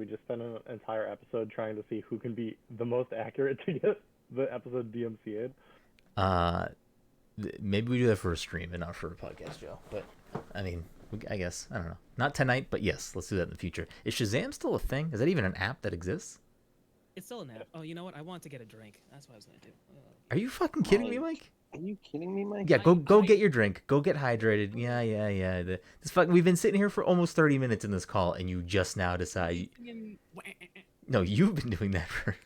just spend an entire episode trying to see who can be the most accurate to get the episode DMCA'd? Uh, Maybe we do that for a stream and not for a podcast, Joe. But I mean, I guess I don't know. Not tonight, but yes, let's do that in the future. Is Shazam still a thing? Is that even an app that exists? It's still an app. Oh, you know what? I want to get a drink. That's what I was gonna do. Are you fucking kidding me, Mike? Are you kidding me, Mike? Yeah, go get your drink. Go get hydrated. Yeah. This fucking we've been sitting here for almost 30 minutes in this call, and you just now decide. No, you've been doing that for.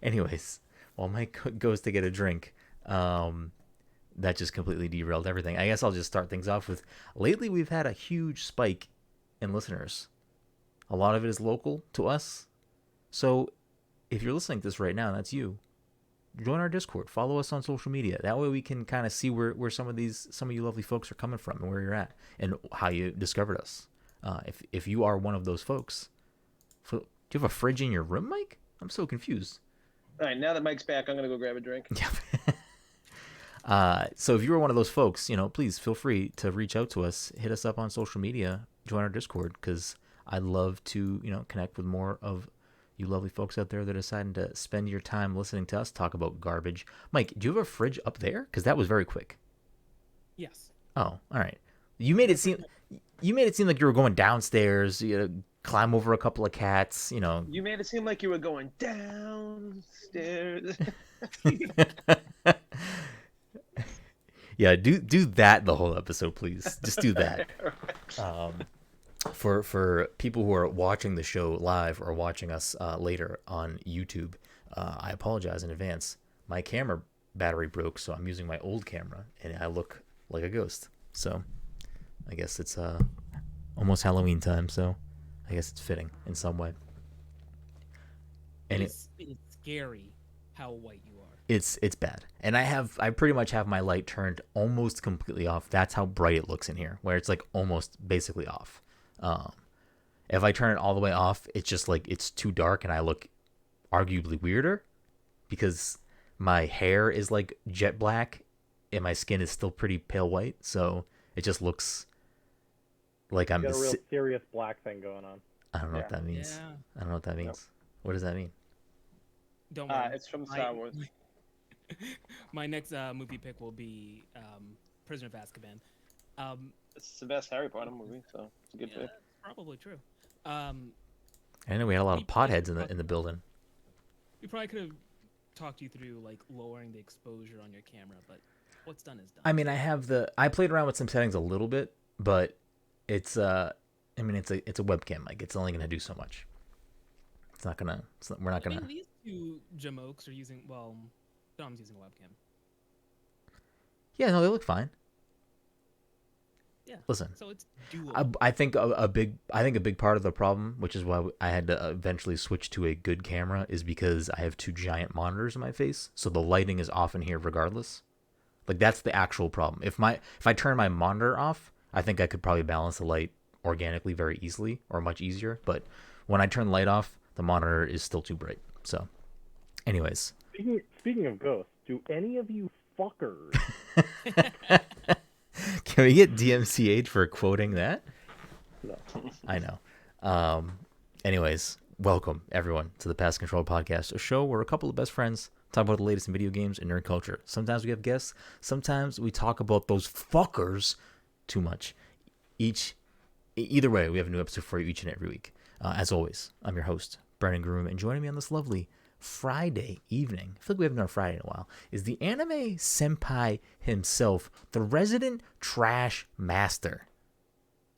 Anyways, while Mike goes to get a drink, that just completely derailed everything. I guess I'll just start things off with. Lately, we've had a huge spike in listeners. A lot of it is local to us. So, if you're listening to this right now, that's you. Join our Discord. Follow us on social media. That way we can kind of see where some of you lovely folks are coming from and where you're at and how you discovered us. If you are one of those folks, do you have a fridge in your room, Mike? I'm so confused. All right, now that Mike's back, I'm gonna go grab a drink. Yeah. So if you were one of those folks, please feel free to reach out to us. Hit us up on social media. Join our Discord because I'd love to connect with more of you lovely folks out there that are deciding to spend your time listening to us talk about garbage. Mike, do you have a fridge up there? Because that was very quick. Yes. Oh, all right. You made it seem like you were going downstairs. You climb over a couple of cats. You made it seem like you were going downstairs. Yeah, do that the whole episode, please. Just do that. For people who are watching the show live or watching us later on YouTube, I apologize in advance. My camera battery broke, so I'm using my old camera, and I look like a ghost. So I guess it's almost Halloween time, so I guess it's fitting in some way. And it's scary how white you are. It's bad, and I pretty much have my light turned almost completely off. That's how bright it looks in here, where it's like almost basically off. If I turn it all the way off, it's just like it's too dark and I look arguably weirder because my hair is like jet black and my skin is still pretty pale white, so it just looks like I'm got a real serious black thing going on. I don't know what that means. Yeah. I don't know what that means. Nope. What does that mean? Don't worry. It's from Star Wars. My next movie pick will be Prisoner of Azkaban. It's the best Harry Potter movie, so it's a good pick. Probably true. I know we had a lot of potheads in the building. We probably could have talked you through like lowering the exposure on your camera, but what's done is done. I mean, I played around with some settings a little bit, but it's a webcam, like it's only gonna do so much. We're not gonna. These two jamokes are using Dom's using a webcam. Yeah, no, they look fine. Yeah. Listen, so it's doable. I think a big part of the problem, which is why I had to eventually switch to a good camera, is because I have two giant monitors in my face, so the lighting is off in here regardless. Like that's the actual problem. If I turn my monitor off, I think I could probably balance the light organically very easily or much easier. But when I turn the light off, the monitor is still too bright. So, anyways. Speaking of ghosts, do any of you fuckers? Can we get DMCA'd for quoting that? No. I know. Anyways, welcome everyone to the Pass Control Podcast, a show where a couple of best friends talk about the latest in video games and nerd culture. Sometimes we have guests. Sometimes we talk about those fuckers too much. Either way, we have a new episode for you each and every week. As always, I'm your host, Brenden Groom, and joining me on this lovely Friday evening, I feel like we haven't done a Friday in a while, is the anime senpai himself, the resident trash master.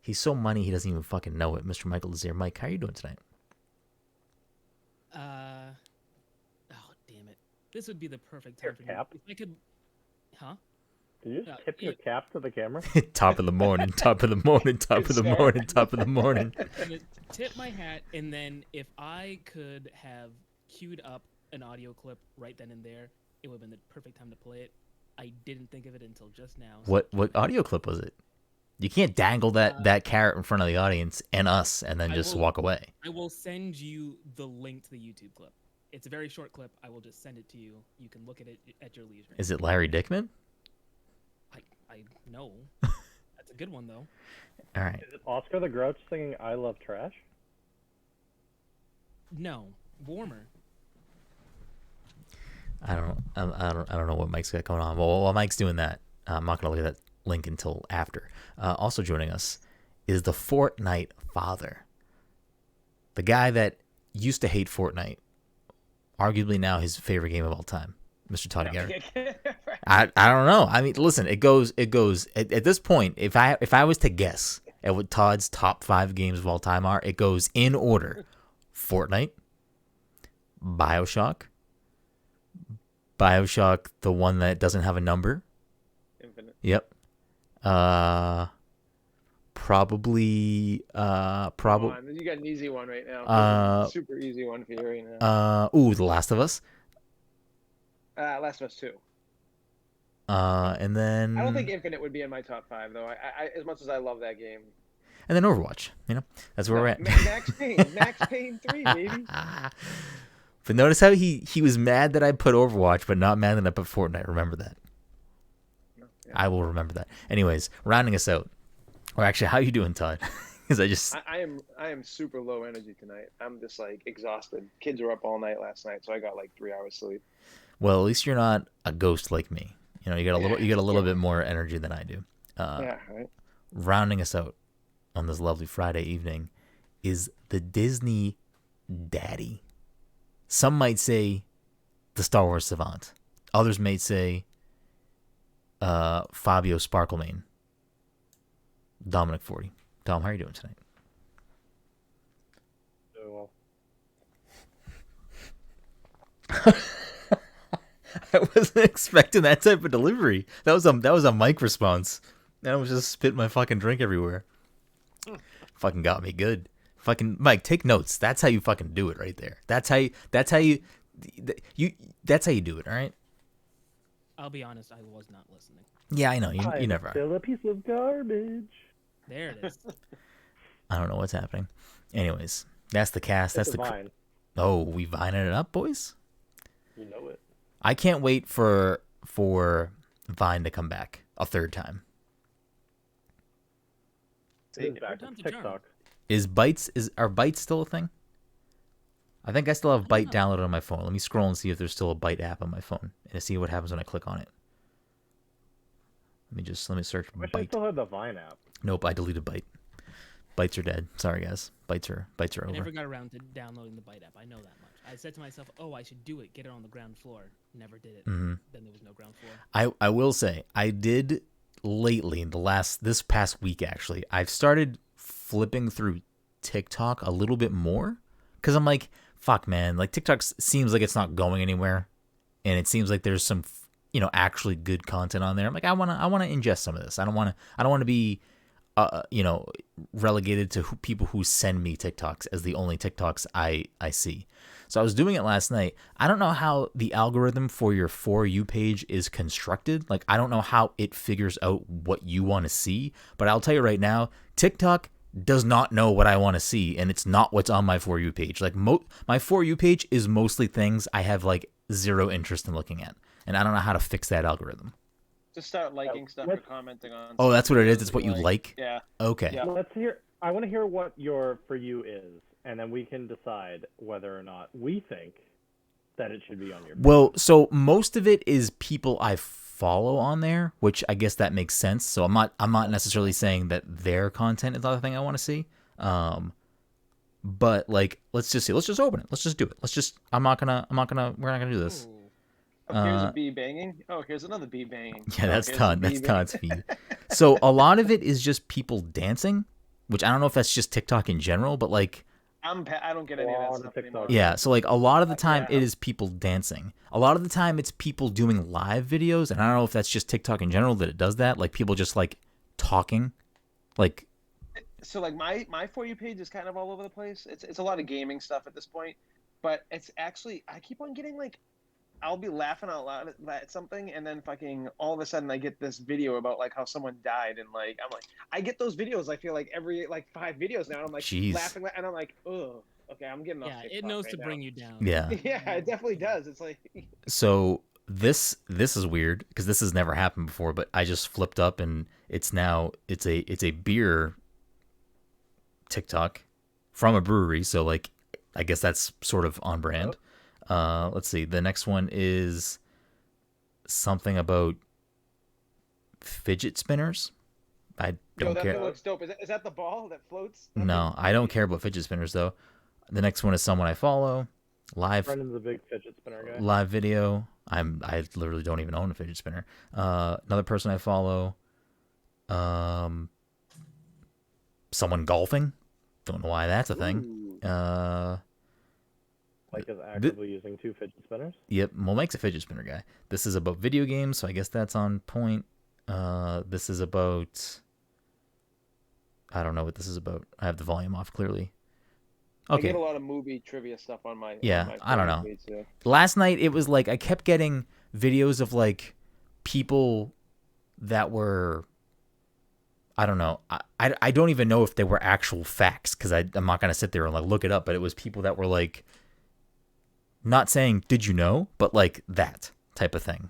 He's so money he doesn't even fucking know it. Mr. Michael is here. Mike, how are you doing tonight? Oh damn it! This would be the perfect time for me. If I could, huh? Did you just tip your cap to the camera? Top of the morning, top of the morning, top of the morning, top of the morning. I'm gonna tip my hat, and then if I could have queued up an audio clip right then and there, it would have been the perfect time to play it. I didn't think of it until just now. So. What audio clip was it? You can't dangle that carrot in front of the audience and us and then just walk away. I will send you the link to the YouTube clip. It's a very short clip. I will just send it to you. You can look at it at your leisure. Is it Larry Dickman? I know. That's a good one, though. All right. Is it Oscar the Grouch singing I Love Trash? No, warmer. I don't know what Mike's got going on. Well, while Mike's doing that, I'm not gonna look at that link until after. Also joining us is the Fortnite father, the guy that used to hate Fortnite, arguably now his favorite game of all time, Mr. Todd Garrett. I don't know. I mean, listen, it goes at this point. If I was to guess at what Todd's top 5 games of all time are, it goes in order: Fortnite, BioShock, the one that doesn't have a number. Infinite. Yep. Probably. Come on, you got an easy one right now. Super easy one for you right now. The Last of Us. Last of Us 2. And then. I don't think Infinite would be in my top 5 though. I as much as I love that game. And then Overwatch. You know, that's where we're at. Max Payne 3, baby. But notice how he was mad that I put Overwatch, but not mad that I put Fortnite. Remember that. Yeah. I will remember that. Anyways, rounding us out. Or actually, how you doing, Todd? Because I am super low energy tonight. I'm just like exhausted. Kids were up all night last night, so I got like 3 hours sleep. Well, at least you're not a ghost like me. You know, you got a little bit more energy than I do. Yeah, right. Rounding us out on this lovely Friday evening is the Disney daddy. Some might say the Star Wars savant. Others may say Fabio Sparklemane. Dominic 40. Dom, how are you doing tonight? Doing well. I wasn't expecting that type of delivery. That was a mic response. And I was just spitting my fucking drink everywhere. Fucking got me good. Fucking Mike, take notes. That's how you fucking do it right there. That's how you do it, all right? I'll be honest, I was not listening. Yeah, I know. You never are. Still a piece of garbage. There it is. I don't know what's happening. Anyways, that's the cast. That's It's the a Vine. Oh, we vining it up, boys. You know it. I can't wait for Vine to come back a third time. It is back Third on time's a charm. TikTok. Are Bytes still a thing? I think I still have Byte downloaded on my phone. Let me scroll and see if there's still a Byte app on my phone and see what happens when I click on it. Let me search I wish I Byte. still had the Vine app. Nope, I deleted Byte. Bytes are dead. Sorry guys. Bytes are I over. never got around to downloading the Byte app. I know that much. I said to myself, "Oh, I should do it. Get it on the ground floor." Never did it. Mhm. Then there was no ground floor. I will say I did lately this past week actually. I've started flipping through TikTok a little bit more because I'm like, fuck man, like TikTok seems like it's not going anywhere, and it seems like there's some actually good content on there. I'm like, I want to ingest some of this. I don't want to be relegated to people who send me TikToks as the only TikToks I see. So I was doing it last night. I don't know how the algorithm for your For You page is constructed. Like, I don't know how it figures out what you want to see. But I'll tell you right now, TikTok does not know what I want to see, and it's not what's on my For You page. Like, my For You page is mostly things I have, like, zero interest in looking at. And I don't know how to fix that algorithm. Just start liking stuff or commenting on. Oh, that's what it is? It's stuff what you like? Yeah. Okay. Yeah. Let's hear. I want to hear what your For You is, and then we can decide whether or not we think that it should be on your page. Well, so most of it is people I follow on there, which I guess that makes sense. So I'm not necessarily saying that their content is the other thing I want to see. But like, let's just see. Let's just open it. Let's just do it. We're not gonna do this. Ooh. Oh, here's a bee banging. Oh, here's another bee banging. Yeah, that's here's Todd. a bee That's banging. Todd's feed. So a lot of it is just people dancing, which I don't know if that's just TikTok in general, but like, I don't get any of that On stuff TikTok. anymore. yeah. So like a lot of the time Yeah. it is people dancing. A lot of the time it's people doing live videos, and I don't know if that's just TikTok in general that it does that. Like people just like talking, like. So like my For You page is kind of all over the place. It's a lot of gaming stuff at this point, but it's actually I keep on getting like I'll be laughing out loud at something, and then fucking all of a sudden I get this video about like how someone died, and like I'm like I get those videos. I feel like every like 5 videos now. And I'm like Jeez. laughing, and I'm like, oh, okay, I'm getting off. Yeah, it TikTok knows right to now. bring you down. Yeah. Yeah, it definitely does. It's like So this is weird because this has never happened before, but I just flipped up and it's a beer TikTok from a brewery. So like I guess that's sort of on brand. Let's see. The next one is something about fidget spinners. I don't care. That looks dope. Is that the ball that floats? No, I don't care about fidget spinners though. The next one is someone I follow. Brendan's a big fidget spinner guy. Live video. I literally don't even own a fidget spinner. Another person I follow. Someone golfing. Don't know why that's a thing. Mike is actively using 2 fidget spinners. Yep, well, Mike's a fidget spinner guy. This is about video games, so I guess that's on point. This is about... I don't know what this is about. I have the volume off clearly. Okay. I get a lot of movie trivia stuff on my... Yeah, on my I don't know. page, yeah. Last night, it was like I kept getting videos of like people that were... I don't know. I don't even know if they were actual facts because I'm not going to sit there and like look it up, but it was people that were like not saying, did you know? But like that type of thing.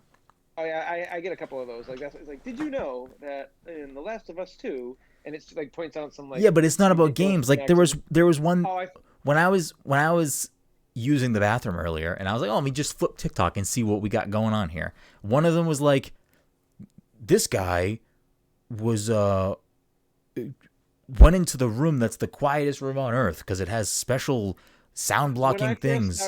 Oh yeah, I get a couple of those. Like it's like, did you know that in The Last of Us 2, and it's like points out some like yeah, but it's not about games. Like there was one when I was using the bathroom earlier, and I was like, oh, let me just flip TikTok and see what we got going on here. One of them was like, this guy was went into the room that's the quietest room on earth because it has special sound blocking things.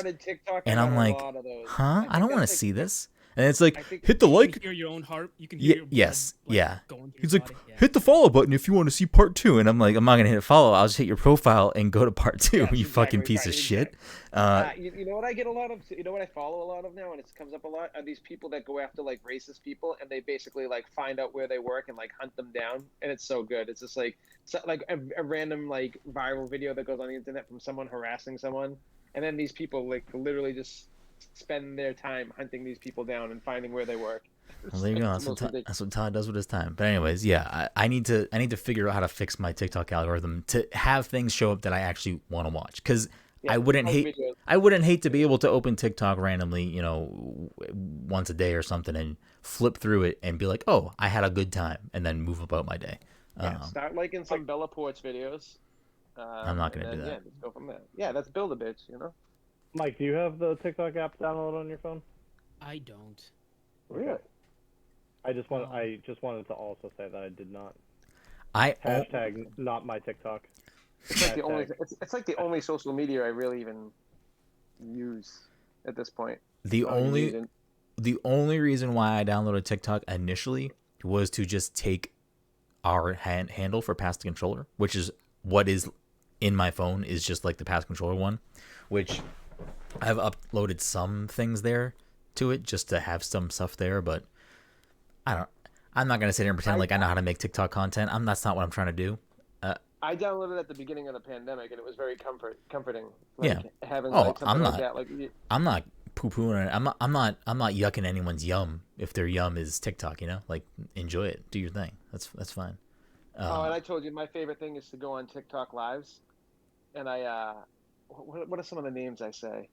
And I'm like, huh? I don't want to see this. And it's like, hit the like. You can hear your own heart. You can hear your blood, yes, like, yeah. going through He's your like, body. Yeah. hit the follow button if you want to see part 2. And I'm like, I'm not gonna hit follow. I'll just hit your profile and go to part 2. Yes, you fucking piece of shit. You know what I get a lot of? You know what I follow a lot of now, and it comes up a lot, are these people that go after like racist people, and they basically like find out where they work and like hunt them down, and it's so good. It's just like a random like viral video that goes on the internet from someone harassing someone, and then these people like literally just spend their time hunting these people down and finding where they work. Well, there you go. That's what Todd does with his time. But anyways, yeah, I need to figure out how to fix my TikTok algorithm to have things show up that I actually want to watch. Because I wouldn't hate to be able to open TikTok randomly, once a day or something, and flip through it and be like, oh, I had a good time, and then move about my day. Yeah, start liking some Bella Porch videos. I'm not gonna do that. Yeah, just go from there. Yeah, that's build a bitch, Mike, do you have the TikTok app downloaded on your phone? I don't. Really? I just wanted to also say that I did not. Hashtag not my TikTok. It's like the only social media I really even use at this point. The only reason why I downloaded TikTok initially was to just take our handle for Pass the Controller, which is what is in my phone, is just like the Pass Controller one, which I've uploaded some things there to it just to have some stuff there, but I'm not gonna sit here and pretend like I know how to make TikTok content. That's not what I'm trying to do. I downloaded at the beginning of the pandemic, and it was very comforting. Yeah. Having I'm not. like that. I'm not poo-pooing it. I'm not yucking anyone's yum if their yum is TikTok. Like enjoy it, do your thing. That's fine. And I told you my favorite thing is to go on TikTok lives, and what are some of the names I say?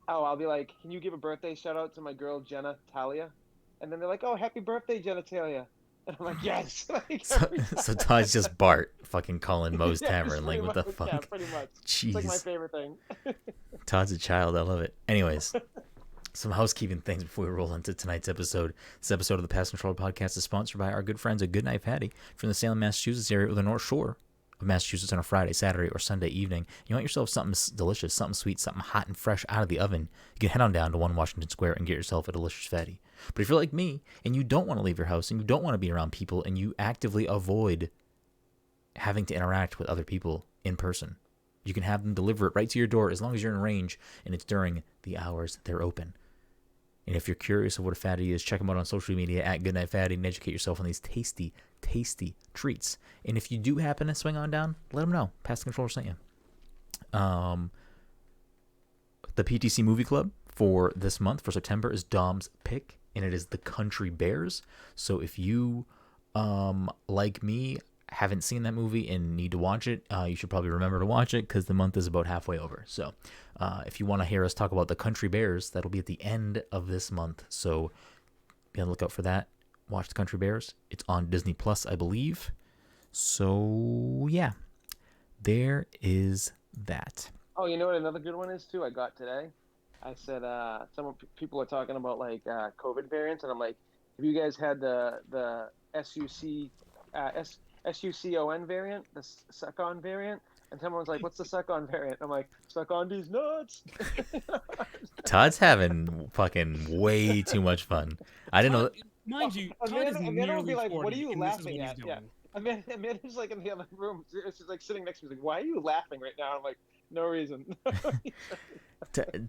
Oh, I'll be like, can you give a birthday shout out to my girl Jenna Talia? And then they're like, oh, happy birthday, Jenna Talia. And I'm like, yes. So Todd's just Bart fucking calling Moe's Tavern. Like, what the fuck? Yeah, pretty much. Jeez. It's like my favorite thing. Todd's a child. I love it. Anyways, some housekeeping things before we roll into tonight's episode. This episode of the Pest Control Podcast is sponsored by our good friends at Goodnight Patty from the Salem, Massachusetts area or the North Shore of Massachusetts on a Friday, Saturday, or Sunday evening. You want yourself something delicious, something sweet, something hot and fresh out of the oven, you can head on down to 1 Washington Square and get yourself a delicious fatty. But if you're like me and you don't want to leave your house and you don't want to be around people and you actively avoid having to interact with other people in person, you can have them deliver it right to your door as long as you're in range and it's during the hours that they're open. And if you're curious of what a fatty is, check them out on social media at Goodnight Fatty and educate yourself on these tasty, tasty treats. And if you do happen to swing on down, let them know. Pass the Controller sent you. The PTC Movie Club for this month, for September, is Dom's pick, and it is The Country Bears. So if you, like me, haven't seen that movie and need to watch it, you should probably remember to watch it because the month is about halfway over. So if you want to hear us talk about The Country Bears, that'll be at the end of this month. So be on the lookout for that. Watch The Country Bears. It's on Disney Plus, I believe. So yeah, there is that. Oh, you know what another good one is too? I got today. I said people are talking about like COVID variants, and I'm like, have you guys had the SUCON variant, the suck-on variant? And someone's like, what's the suck-on variant? I'm like, suck on these nuts. Todd's having fucking way too much fun. I didn't know. Todd, mind you, Todd is Amanda will be nearly like, 40, what are you and this is laughing what he's at? doing. Yeah. Amanda's like in the other room. She's like sitting next to me. She's like, why are you laughing right now? I'm like, no reason.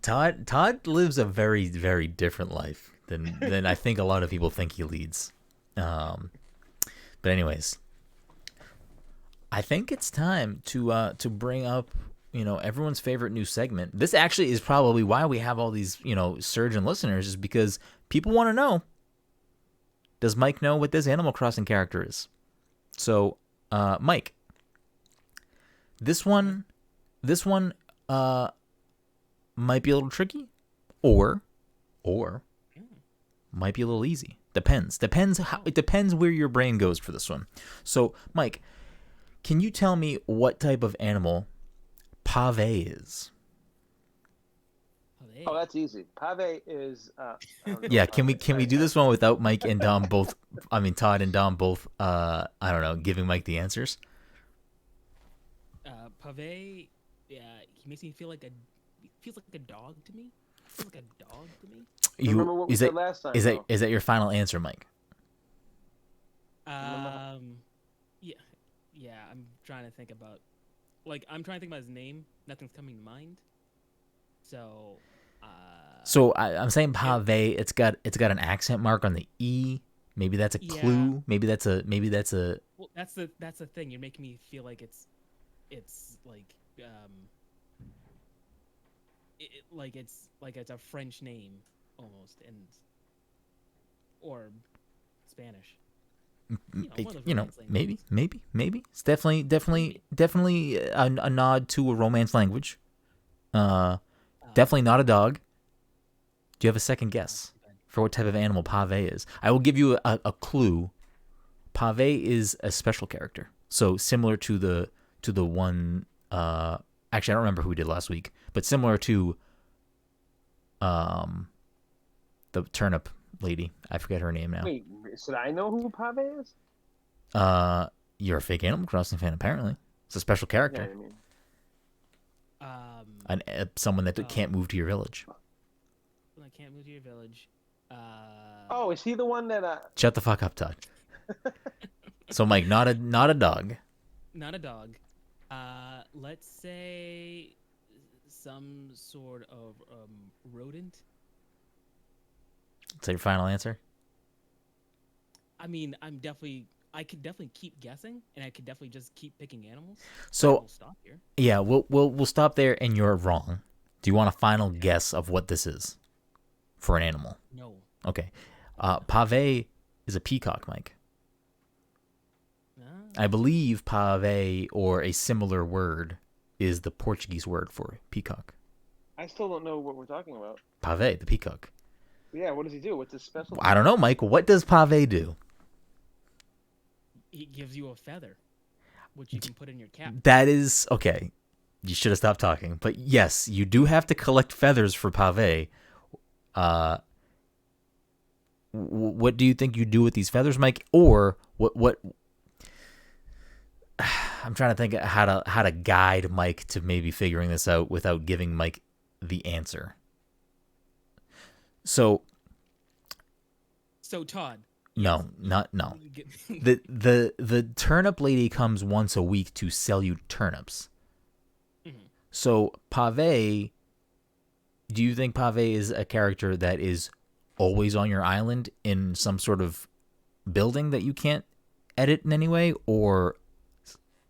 Todd lives a very, very different life than I think a lot of people think he leads. But anyways, I think it's time to bring up everyone's favorite new segment. This actually is probably why we have all these surge in listeners, is because people want to know, does Mike know what this Animal Crossing character is? So, Mike, this one might be a little tricky, or might be a little easy. Depends where your brain goes for this one. So, Mike, can you tell me what type of animal pave is? Oh, that's easy. Pave is. Yeah, can we do this one without Mike and Dom both? I mean, Todd and Dom both. I don't know, giving Mike the answers. Pave, yeah, he makes me feel like feels like a dog to me. Feels like a dog to me. Remember what we said last time? Is that your final answer, Mike? Yeah. I'm trying to think about, his name. Nothing's coming to mind. So. I'm saying pave. It's got an accent mark on the e. Maybe that's a clue. Yeah. Maybe that's a. Well, that's the thing. You're making me feel like it's it's a French name almost, or Spanish. Maybe. It's definitely a nod to a Romance language. Definitely not a dog. Do you have a second guess for what type of animal pave is? I will give you a clue. Pave is a special character, so similar to the one. Actually, I don't remember who we did last week, but similar to the turnip lady. I forget her name now. Wait, should I know who Pave is? You're a fake Animal Crossing fan, apparently. It's a special character. Yeah, I mean. Someone that can't move to your village. I can't move to your village. Oh, is he the one that? Shut the fuck up, Todd. So, Mike, not a dog. Not a dog. Let's say some sort of rodent. Is that your final answer? I mean, I could definitely keep guessing, and I could definitely just keep picking animals. So we'll stop here. Yeah, we'll stop there, and you're wrong. Do you want a final guess of what this is for an animal? No. Okay. Pave is a peacock, Mike. I believe pave, or a similar word, is the Portuguese word for peacock. I still don't know what we're talking about. Pave, the peacock. Yeah, what does he do? What's his special? I don't know, Mike. What does pave do? He gives you a feather, which you can put in your cap. That is okay. You should have stopped talking. But yes, you do have to collect feathers for pave. What do you think you do with these feathers, Mike? Or what? I'm trying to think how to guide Mike to maybe figuring this out without giving Mike the answer. So Todd. No. The turnip lady comes once a week to sell you turnips. Mm-hmm. So Pave, do you think Pave is a character that is always on your island in some sort of building that you can't edit in any way, or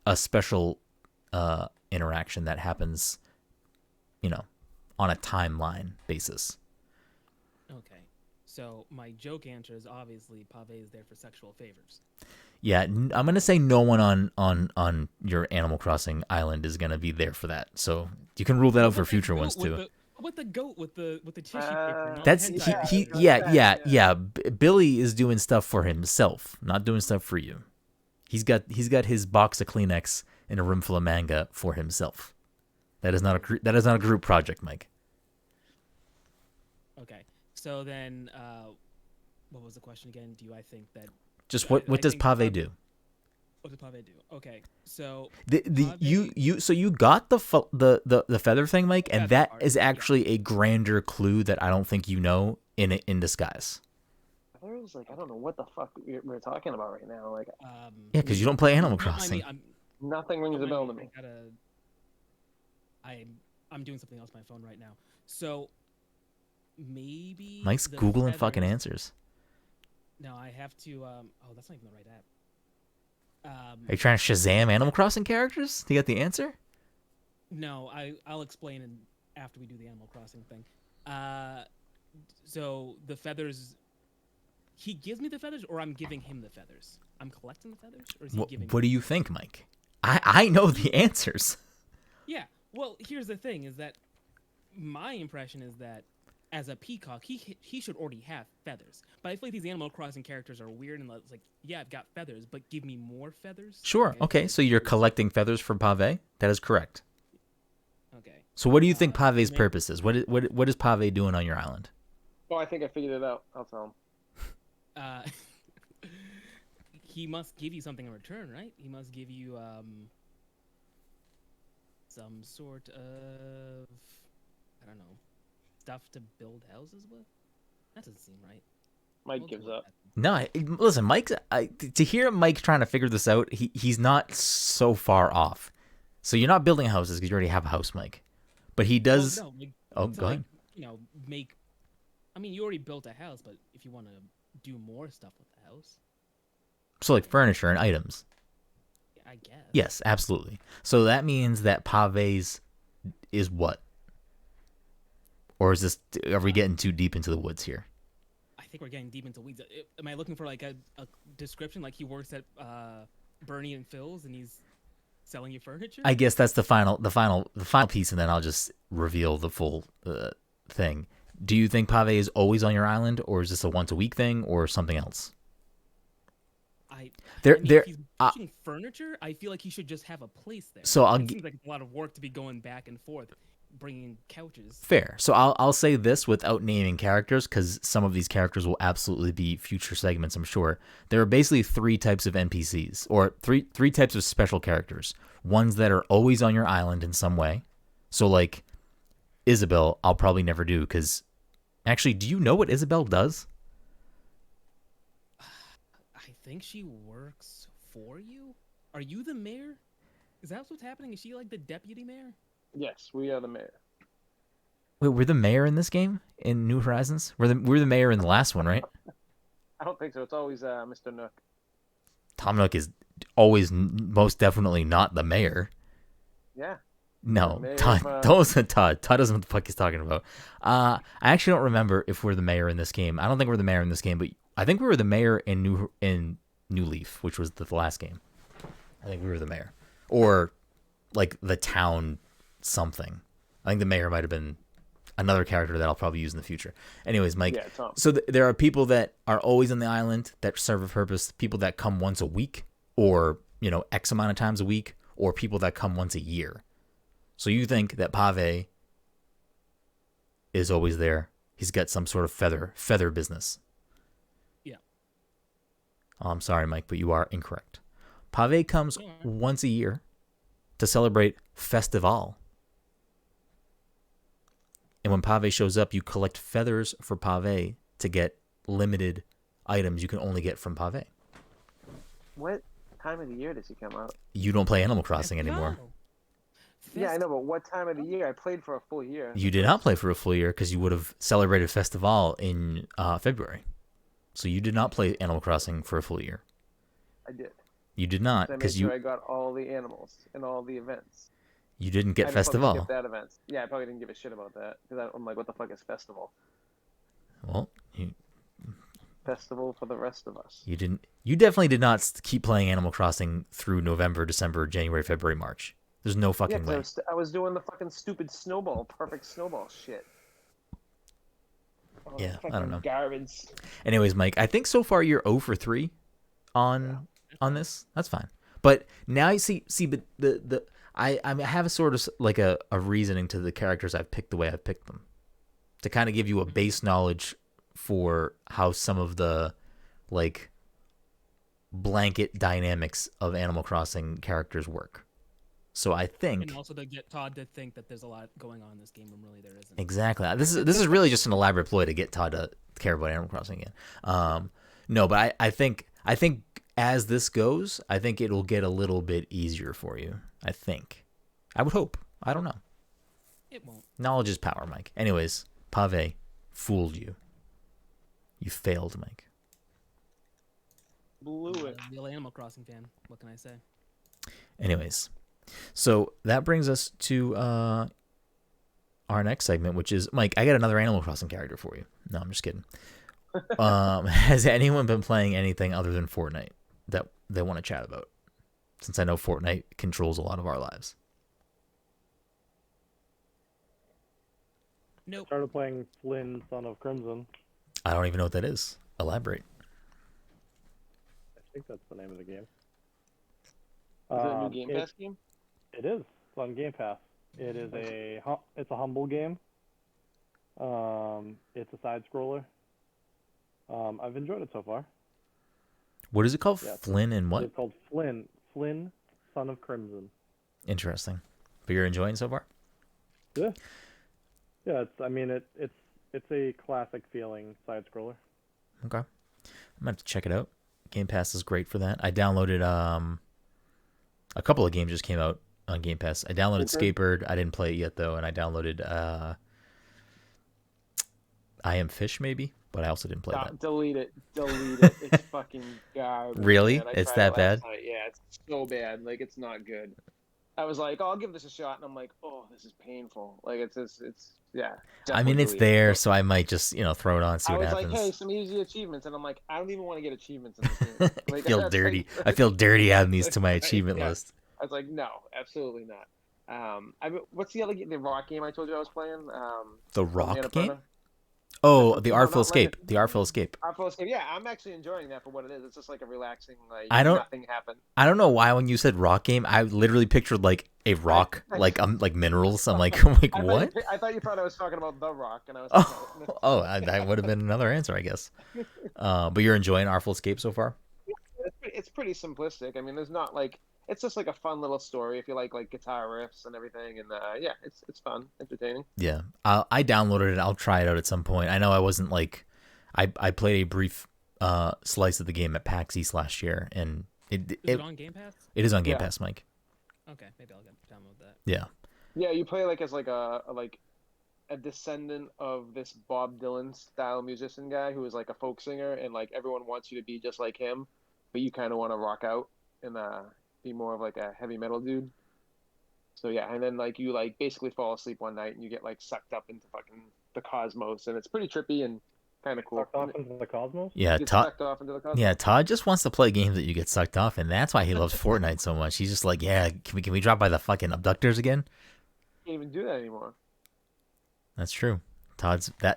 a special interaction that happens, on a timeline basis? Okay. So my joke answer is obviously Pave is there for sexual favors. Yeah, I'm gonna say no one on your Animal Crossing island is gonna be there for that. So you can rule that out for future ones too. With the goat with the tissue paper. That's yeah. Billy is doing stuff for himself, not doing stuff for you. He's got his box of Kleenex and a room full of manga for himself. That is not a group project, Mike. Okay. So then, what was the question again? Do I think that? Just what does think Pave do? What does Pave do? Okay. So You got the feather thing, Mike, and that is yeah. actually a grander clue that I don't think you know in disguise. I was like, I don't know what the fuck we're talking about right now. Like, Yeah, because you don't play Animal don't mind Crossing. me, nothing rings a bell to me. I'm doing something else on my phone right now. So maybe Mike's the Googling feathers- fucking answers. No, I have to. Oh, that's not even the right app. Are you trying to Shazam Animal Crossing characters to get the answer? No, I'll explain after we do the Animal Crossing thing. So the feathers. He gives me the feathers, or I'm giving him the feathers. I'm collecting the feathers, or is he giving? What do you think, Mike? I know the answers. Yeah. Well, here's the thing: is that my impression is that as a peacock, he should already have feathers. But I feel like these Animal Crossing characters are weird, and it's like, yeah, I've got feathers, but give me more feathers. Sure. Okay. So you're collecting feathers for Pave. That is correct. Okay. So what do you think Pave's purpose is? What is Pave doing on your island? Oh, I think I figured it out. I'll tell him. He must give you something in return, right? He must give you some sort of, I don't know, stuff to build houses with. That doesn't seem right. Mike gives up. No, listen, to hear Mike trying to figure this out, he's not so far off. So you're not building houses because you already have a house, Mike. But he does. Well, no, Go ahead. Make. I mean, you already built a house, but if you want to do more stuff with the house. So like furniture and items. I guess. Yes, absolutely. So that means that Pave's is what? Or is this? Are we getting too deep into the woods here? I think we're getting deep into weeds. Am I looking for like a description? Like he works at Bernie and Phil's and he's selling you furniture? I guess that's the final piece, and then I'll just reveal the full thing. Do you think Pave is always on your island, or is this a once a week thing, or something else? If he's pushing furniture, I feel like he should just have a place there. So it seems like a lot of work to be going back and forth, bringing couches. Fair. So I'll say this without naming characters, because some of these characters will absolutely be future segments, I'm sure. There are basically three types of NPCs, or three types of special characters. Ones that are always on your island in some way. So like Isabel, I'll probably never do, because actually, do you know what Isabel does? I think she works for you. Are you the mayor? Is that what's happening? Is she like the deputy mayor? Yes, we are the mayor. Wait, we're the mayor in this game in New Horizons. We're the mayor in the last one, right? I don't think so. It's always Mr. Nook. Tom Nook is always most definitely not the mayor. Yeah. No, Mayor Todd. Don't listen to Todd. Todd doesn't know what the fuck he's talking about. I actually don't remember if we're the mayor in this game. I don't think we're the mayor in this game, but I think we were the mayor in New Leaf, which was the last game. I think we were the mayor, or like the town something. I think the mayor might have been another character that I'll probably use in the future. Anyways, Mike. Yeah, Tom. So there are people that are always on the island that serve a purpose. People that come once a week, or X amount of times a week, or people that come once a year. So you think that Pave is always there? He's got some sort of feather business. Yeah. Oh, I'm sorry, Mike, but you are incorrect. Pave comes once a year to celebrate Festival. And when Pave shows up, you collect feathers for Pave to get limited items you can only get from Pave. What time of the year does he come out? You don't play Animal Crossing anymore. Yeah, I know, but what time of the year? I played for a full year. You did not play for a full year because you would have celebrated Festival in February. So you did not play Animal Crossing for a full year. I did. You did not because I got all the animals and all the events. You didn't get Festival. Skip that event. Yeah, I probably didn't give a shit about that because I'm like, what the fuck is Festival? Well, Festival for the rest of us. You didn't. You definitely did not keep playing Animal Crossing through November, December, January, February, March. There's no fucking way. I was doing the fucking stupid perfect snowball shit. Yeah, I don't know. Garbage. Anyways, Mike, I think so far you're 0 for 3 on this. That's fine. But now you see, but I have a sort of like a reasoning to the characters I've picked the way I've picked them, to kind of give you a base knowledge for how some of the like blanket dynamics of Animal Crossing characters work. So I think, And also to get Todd to think that there's a lot going on in this game when really there isn't. exactly, this is really just an elaborate ploy to get Todd to care about Animal Crossing again. No, but I think as this goes, I think it'll get a little bit easier for you. I would hope. I don't know. It won't. Knowledge is power, Mike. Anyways, Pave fooled you. You failed, Mike. Blew it. Real Animal Crossing fan. What can I say? Anyways, so that brings us to our next segment, which is, Mike, I got another Animal Crossing character for you. No, I'm just kidding. Has anyone been playing anything other than Fortnite that they want to chat about? Since I know Fortnite controls a lot of our lives. Nope. Started playing Flynn, Son of Crimson. I don't even know what that is. Elaborate. I think that's the name of the game. Is it a new Game Pass game? It is. It's on Game Pass. It is it's a humble game. It's a side scroller. I've enjoyed it so far. What is it called? Yeah. Flynn and what? It's called Flynn, Son of Crimson. Interesting. But you're enjoying so far? Yeah. Yeah, it's a classic feeling side scroller. Okay. I'm gonna have to check it out. Game Pass is great for that. I downloaded a couple of games just came out on Game Pass. I downloaded Skatebird. I didn't play it yet though, and I downloaded I Am Fish maybe, but I also didn't play that. Delete it. It's fucking garbage. Really? Man. It's tried that bad? night. Yeah, it's so bad. Like, it's not good. I was like, oh, I'll give this a shot, and I'm like, oh, this is painful. Like, it's yeah. I mean, it's there, so I might just throw it on, see I what was happens. like, hey, some easy achievements, and I'm like, I don't even want to get achievements in this game. I Like, feel dirty. I feel dirty adding these to my achievement Yeah. list. I was like, no, absolutely not. What's the other game? The rock game I told you I was playing. The rock Annapurna? game? Oh, the No, Artful not Escape. like The Artful Escape. Artful Escape. Yeah, I'm actually enjoying that for what it is. It's just like a relaxing, like nothing happened. I don't know why when you said rock game, I literally pictured like a rock, like minerals. I'm like what? I thought you thought I was talking about The Rock, and I was. That would have been another answer, I guess. But you're enjoying Artful Escape so far? It's pretty simplistic. I mean, there's not like it's just like a fun little story if you like guitar riffs and everything, and yeah, it's fun, entertaining. Yeah, I downloaded it. I'll try it out at some point. I know I wasn't like, I played a brief slice of the game at PAX East last year, and Is it on Game Pass? It is on Game Pass, Mike. Okay, maybe I'll download that. Yeah. Yeah, you play like as like a descendant of this Bob Dylan style musician guy who is like a folk singer, and like everyone wants you to be just like him, but you kind of want to rock out and be more of like a heavy metal dude. So yeah, and then like you like basically fall asleep one night and you get like sucked up into fucking the cosmos, and it's pretty trippy and kind of cool. Sucked off into the cosmos? Yeah, sucked off into the cosmos. Yeah, Todd just wants to play games that you get sucked off, and that's why he loves Fortnite so much. He's just like, yeah, can we drop by the fucking abductors again? Can't even do that anymore. That's true.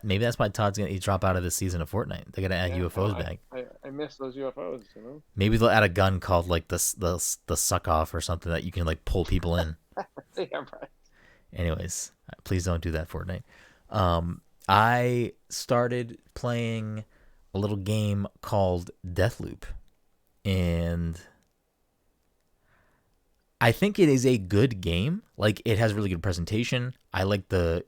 Maybe that's why Todd's gonna drop out of this season of Fortnite. They're gonna add UFOs back. I miss those UFOs, Maybe they'll add a gun called like the suck off or something that you can like pull people in. Yeah, right. Anyways, please don't do that, Fortnite. I started playing a little game called Deathloop, and I think it is a good game. Like, it has really good presentation. I like the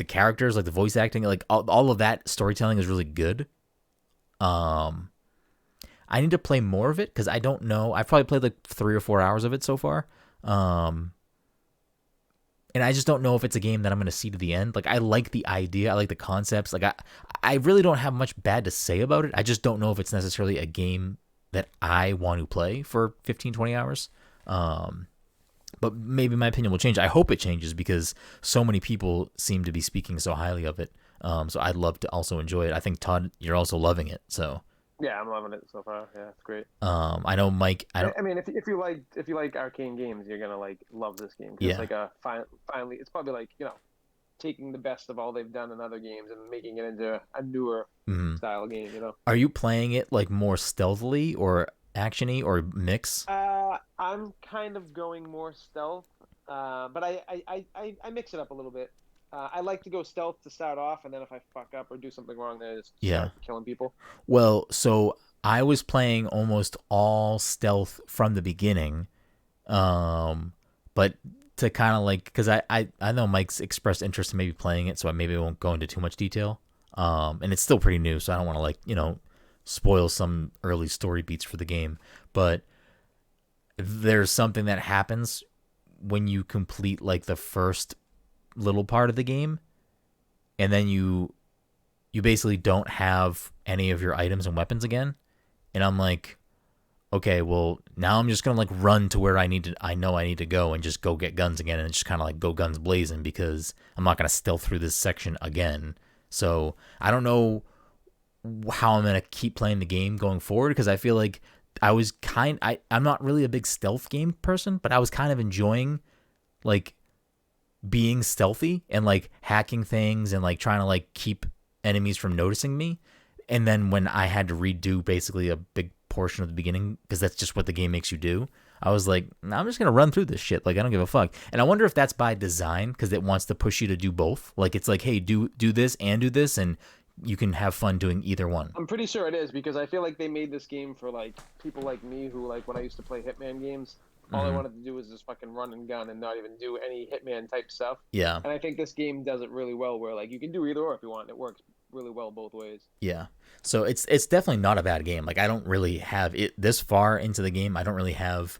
characters, like the voice acting, like all of that storytelling is really good. I need to play more of it because I don't know. I've probably played like 3 or 4 hours of it so far. And I just don't know if it's a game that I'm going to see to the end. Like, I like the idea. I like the concepts. Like, I really don't have much bad to say about it. I just don't know if it's necessarily a game that I want to play for 15, 20 hours. But maybe my opinion will change. I hope it changes because so many people seem to be speaking so highly of it. So I'd love to also enjoy it. I think, Todd, you're also loving it. So yeah, I'm loving it so far. Yeah, it's great. I know, Mike. I mean, if you like arcane games, you're gonna like love this game. Yeah. It's like finally, it's probably like taking the best of all they've done in other games and making it into a newer style game. Are you playing it like more stealthily or actiony or mix? I'm kind of going more stealth. But I mix it up a little bit. I like to go stealth to start off, and then if I fuck up or do something wrong, then I just Yeah. start killing people. Well, so I was playing almost all stealth from the beginning, but to kind of like, because I know Mike's expressed interest in maybe playing it, so I maybe won't go into too much detail. And it's still pretty new, so I don't want to like spoil some early story beats for the game. But there's something that happens when you complete like the first little part of the game, and then you basically don't have any of your items and weapons again. And I'm like, okay, well now I'm just gonna like run to where I know I need to go and just go get guns again and just kind of like go guns blazing because I'm not gonna stealth through this section again. So I don't know how I'm gonna keep playing the game going forward because I feel like I'm not really a big stealth game person, but I was kind of enjoying like being stealthy and like hacking things and like trying to like keep enemies from noticing me. And then when I had to redo basically a big portion of the beginning, because that's just what the game makes you do, I was like, I'm just going to run through this shit. Like, I don't give a fuck. And I wonder if that's by design because it wants to push you to do both. Like, it's like, hey, do this and do this, and you can have fun doing either one. I'm pretty sure it is because I feel like they made this game for like people like me who like when I used to play Hitman games, all I wanted to do was just fucking run and gun and not even do any Hitman type stuff. Yeah. And I think this game does it really well where like you can do either or if you want. It works really well both ways. Yeah. So it's definitely not a bad game. Like I don't really have it this far into the game. I don't really have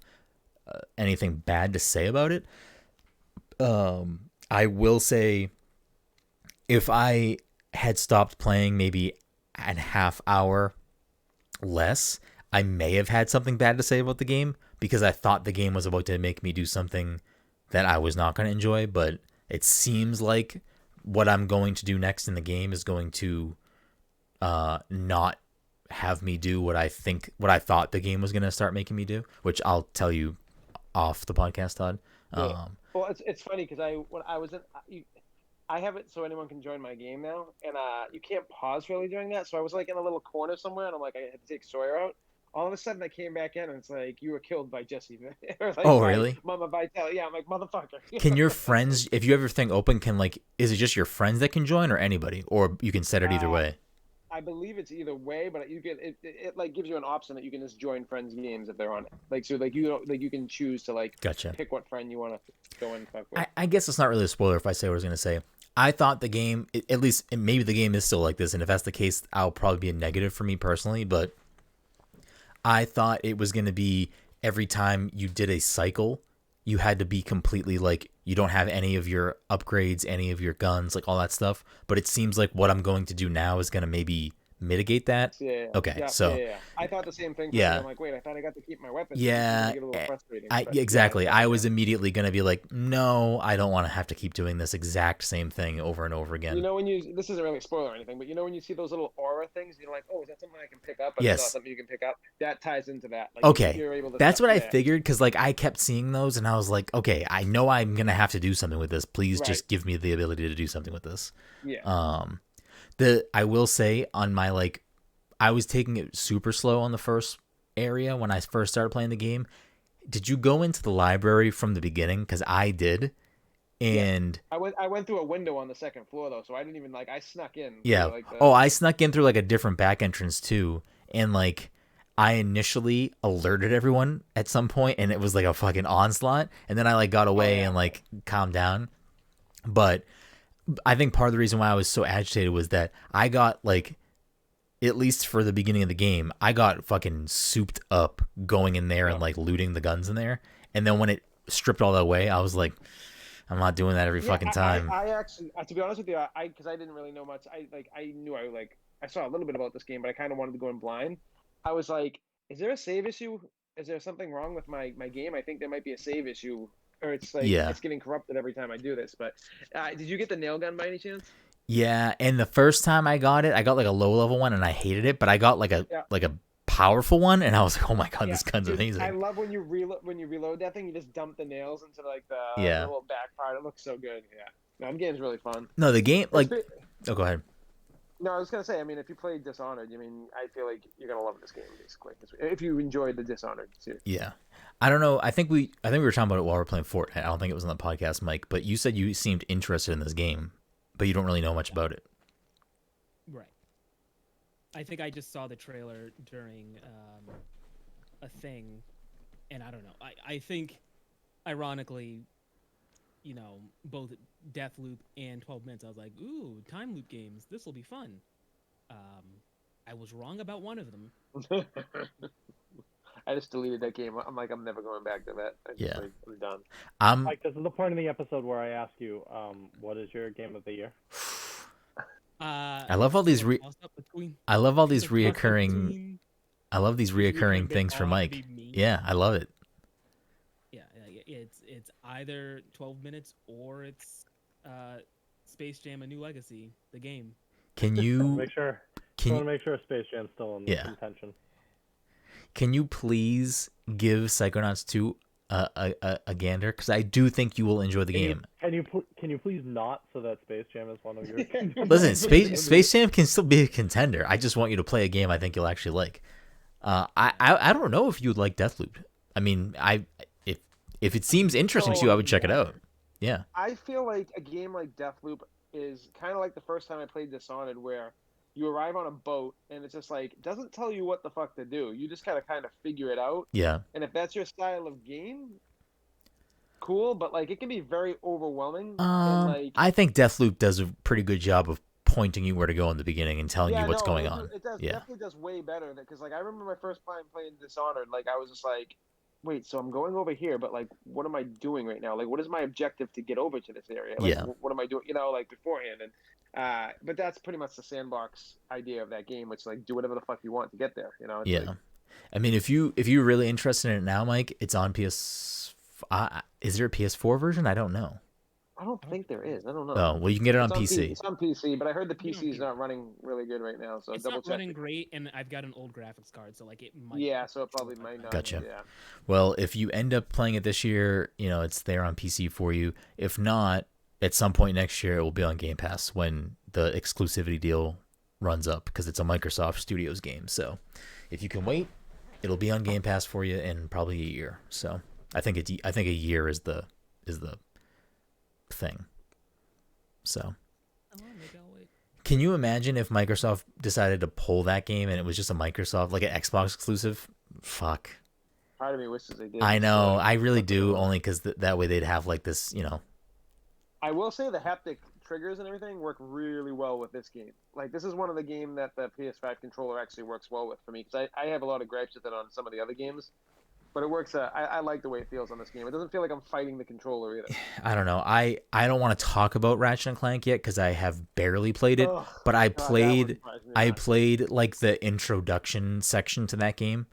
anything bad to say about it. I will say if I had stopped playing maybe a half hour less, I may have had something bad to say about the game because I thought the game was about to make me do something that I was not going to enjoy, but it seems like what I'm going to do next in the game is going to not have me do what I thought the game was going to start making me do, which I'll tell you off the podcast, Todd. Yeah. Well, it's funny because when I was I have it so anyone can join my game now, and you can't pause really during that. So I was like in a little corner somewhere, and I'm like I had to take Sawyer out. All of a sudden, I came back in, and it's like you were killed by Jesse. Or like, oh, really? Mama Vital. Yeah, I'm like motherfucker. Can your friends, if you have your thing open, can like, is it just your friends that can join, or anybody, or you can set it either way? I believe it's either way, but you can it like gives you an option that you can just join friends' games if they're on it. Like so, like you don't like you can choose to like Gotcha. pick what friend you want to go and fuck with. I guess it's not really a spoiler if I say what I was going to say. I thought the game, at least maybe the game is still like this, and if that's the case, I'll probably be a negative for me personally, but I thought it was going to be every time you did a cycle, you had to be completely like, you don't have any of your upgrades, any of your guns, like all that stuff. But it seems like what I'm going to do now is going to maybe mitigate that. Yeah. Okay. Yeah, so yeah. I thought the same thing. Yeah. I'm like, wait, I thought I got to keep my weapons. Yeah. Get a little frustrating, exactly. Yeah, I was immediately going to be like, no, I don't want to have to keep doing this exact same thing over and over again. You know, this isn't really a spoiler or anything, but you know when you see those little aura things, you're like, oh, is that something I can pick up? But Yes. it's not something you can pick up. That ties into that. Like, Okay. You're able to That's what I yeah. figured, because like I kept seeing those and I was like, okay, I know I'm going to have to do something with this. Please just give me the ability to do something with this. Yeah. I will say on my like, I was taking it super slow on the first area when I first started playing the game. Did you go into the library from the beginning? Because I did. And yeah. I went through a window on the second floor though, so I didn't even like I snuck in. Yeah. Like I snuck in through like a different back entrance too. And like I initially alerted everyone at some point and it was like a fucking onslaught. And then I like got away and like calmed down. But I think part of the reason why I was so agitated was that I got like, at least for the beginning of the game, I got fucking souped up going in there and like looting the guns in there. And then when it stripped all that away, I was like, I'm not doing that every fucking time. I actually, to be honest with you, because I didn't really know much. I knew I saw a little bit about this game, but I kind of wanted to go in blind. I was like, is there a save issue? Is there something wrong with my game? I think there might be a save issue, or it's like it's getting corrupted every time I do this. But did you get the nail gun by any chance? Yeah, and the first time I got it, I got like a low level one and I hated it, but I got like a powerful one and I was like, oh my god, this gun's amazing. I love when you reload that thing, you just dump the nails into like the little back part. It looks so good. Yeah, that game's really fun. No, the game like oh, go ahead. No, I was gonna say. I mean, if you played Dishonored, I mean, I feel like you're gonna love this game basically. If you enjoyed the Dishonored series. Yeah. I don't know. I think we were talking about it while we were playing Fortnite. I don't think it was on the podcast, Mike. But you said you seemed interested in this game, but you don't really know much about it. Right. I think I just saw the trailer during a thing, and I don't know. I think, ironically, both Deathloop and 12 Minutes, I was like, ooh, time loop games. This will be fun. I was wrong about one of them. I just deleted that game. I'm like, I'm never going back to that. I'm done. Like, this is the point in the episode where I ask you, what is your game of the year? I love all these I love all these reoccurring. I love these reoccurring things for Mike. Yeah, I love it. Yeah, it's either 12 Minutes or it's Space Jam: A New Legacy, the game. Can you make sure? I want to make sure Space Jam's still in contention. Can you please give Psychonauts 2 a gander? Because I do think you will enjoy the game. Can you please not, so that Space Jam is one of your... Listen, Space Jam can still be a contender. I just want you to play a game I think you'll actually like. I don't know if you would like Deathloop. I mean, if it seems interesting to you, I would check it out. Yeah. I feel like a game like Deathloop is kind of like the first time I played Dishonored, where you arrive on a boat and it's just like, doesn't tell you what the fuck to do. You just gotta kind of figure it out. Yeah. And if that's your style of game, cool. But like, it can be very overwhelming. I think Deathloop does a pretty good job of pointing you where to go in the beginning and telling you what's going on. It does. Definitely does way better. Because like, I remember my first time playing Dishonored. Like, I was just like, wait, so I'm going over here, but like, what am I doing right now? Like, what is my objective to get over to this area? Like, what am I doing? Like beforehand. And but that's pretty much the sandbox idea of that game, which is like, do whatever the fuck you want to get there. It's like, I mean, if you're really interested in it now, Mike, it's on PS. Is there a PS4 version? I don't know. I don't think there is. I don't know. Oh, well, you can get it on PC. It's on PC, but I heard the PC is not running really good right now. So it's double not check. running great, and I've got an old graphics card, so like it might. Yeah, so it probably might not. Gotcha. Yeah. Well, if you end up playing it this year, it's there on PC for you. If not, at some point next year, it will be on Game Pass when the exclusivity deal runs up, because it's a Microsoft Studios game. So if you can wait, it'll be on Game Pass for you in probably a year. So I think a year is the thing. So can you imagine if Microsoft decided to pull that game and it was just a Microsoft, like an Xbox exclusive? Fuck. Part of me wishes they did. I know. I really do, only because that way they'd have like this, I will say the haptic triggers and everything work really well with this game. Like, this is one of the games that the PS5 controller actually works well with for me, because I have a lot of gripes with it on some of the other games. But it works. I like the way it feels on this game. It doesn't feel like I'm fighting the controller either. I don't know. I don't want to talk about Ratchet and Clank yet because I have barely played it. But I played like the introduction section to that game,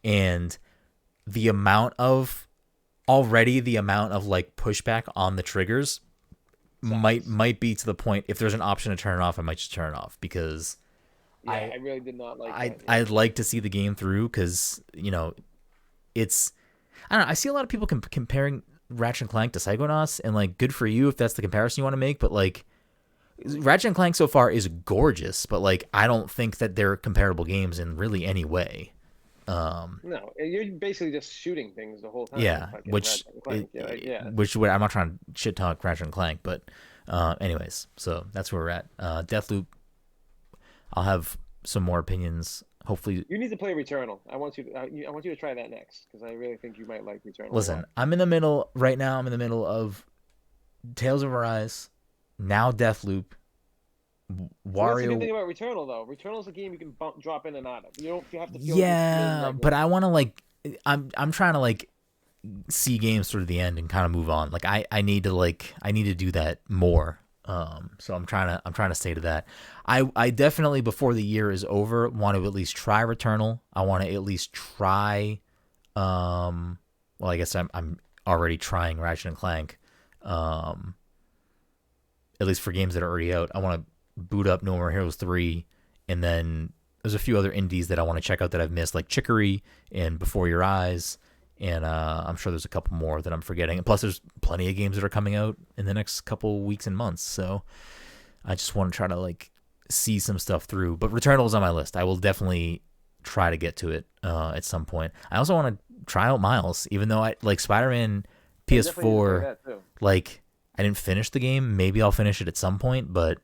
and the amount of like pushback on the triggers might be to the point, if there's an option to turn it off, I might just turn it off, because I really did not like. I'd like to see the game through, because it's, I don't know. I see a lot of people comparing Ratchet and Clank to Psychonauts, and like, good for you if that's the comparison you want to make. But like, Ratchet and Clank so far is gorgeous, but like, I don't think that they're comparable games in really any way. No, you're basically just shooting things the whole time. Yeah, which I'm not trying to shit talk Ratchet and Clank, but anyways, so that's where we're at. Deathloop, I'll have some more opinions. Hopefully, you need to play Returnal. I want you to try that next, because I really think you might like Returnal. Listen, I'm in the middle right now. I'm in the middle of Tales of Arise, now Deathloop, Wario. So that's the good thing about Returnal, though. Returnal's a game you can drop in and out of. You have to feel. Yeah, but I want to like. I'm trying to like see games through to the end and kind of move on. Like I need to do that more. So I'm trying to stay to that. I definitely, before the year is over, want to at least try Returnal. I want to at least try, well, I guess I'm already trying Ratchet and Clank. At least for games that are already out. I want to boot up No More Heroes 3, and then there's a few other indies that I want to check out that I've missed, like Chicory and Before Your Eyes. And I'm sure there's a couple more that I'm forgetting. And plus, there's plenty of games that are coming out in the next couple weeks and months. So I just want to try to like see some stuff through. But Returnal's on my list. I will definitely try to get to it at some point. I also want to try out Miles, even though I like Spider-Man PS4. Like I didn't finish the game. Maybe I'll finish it at some point, but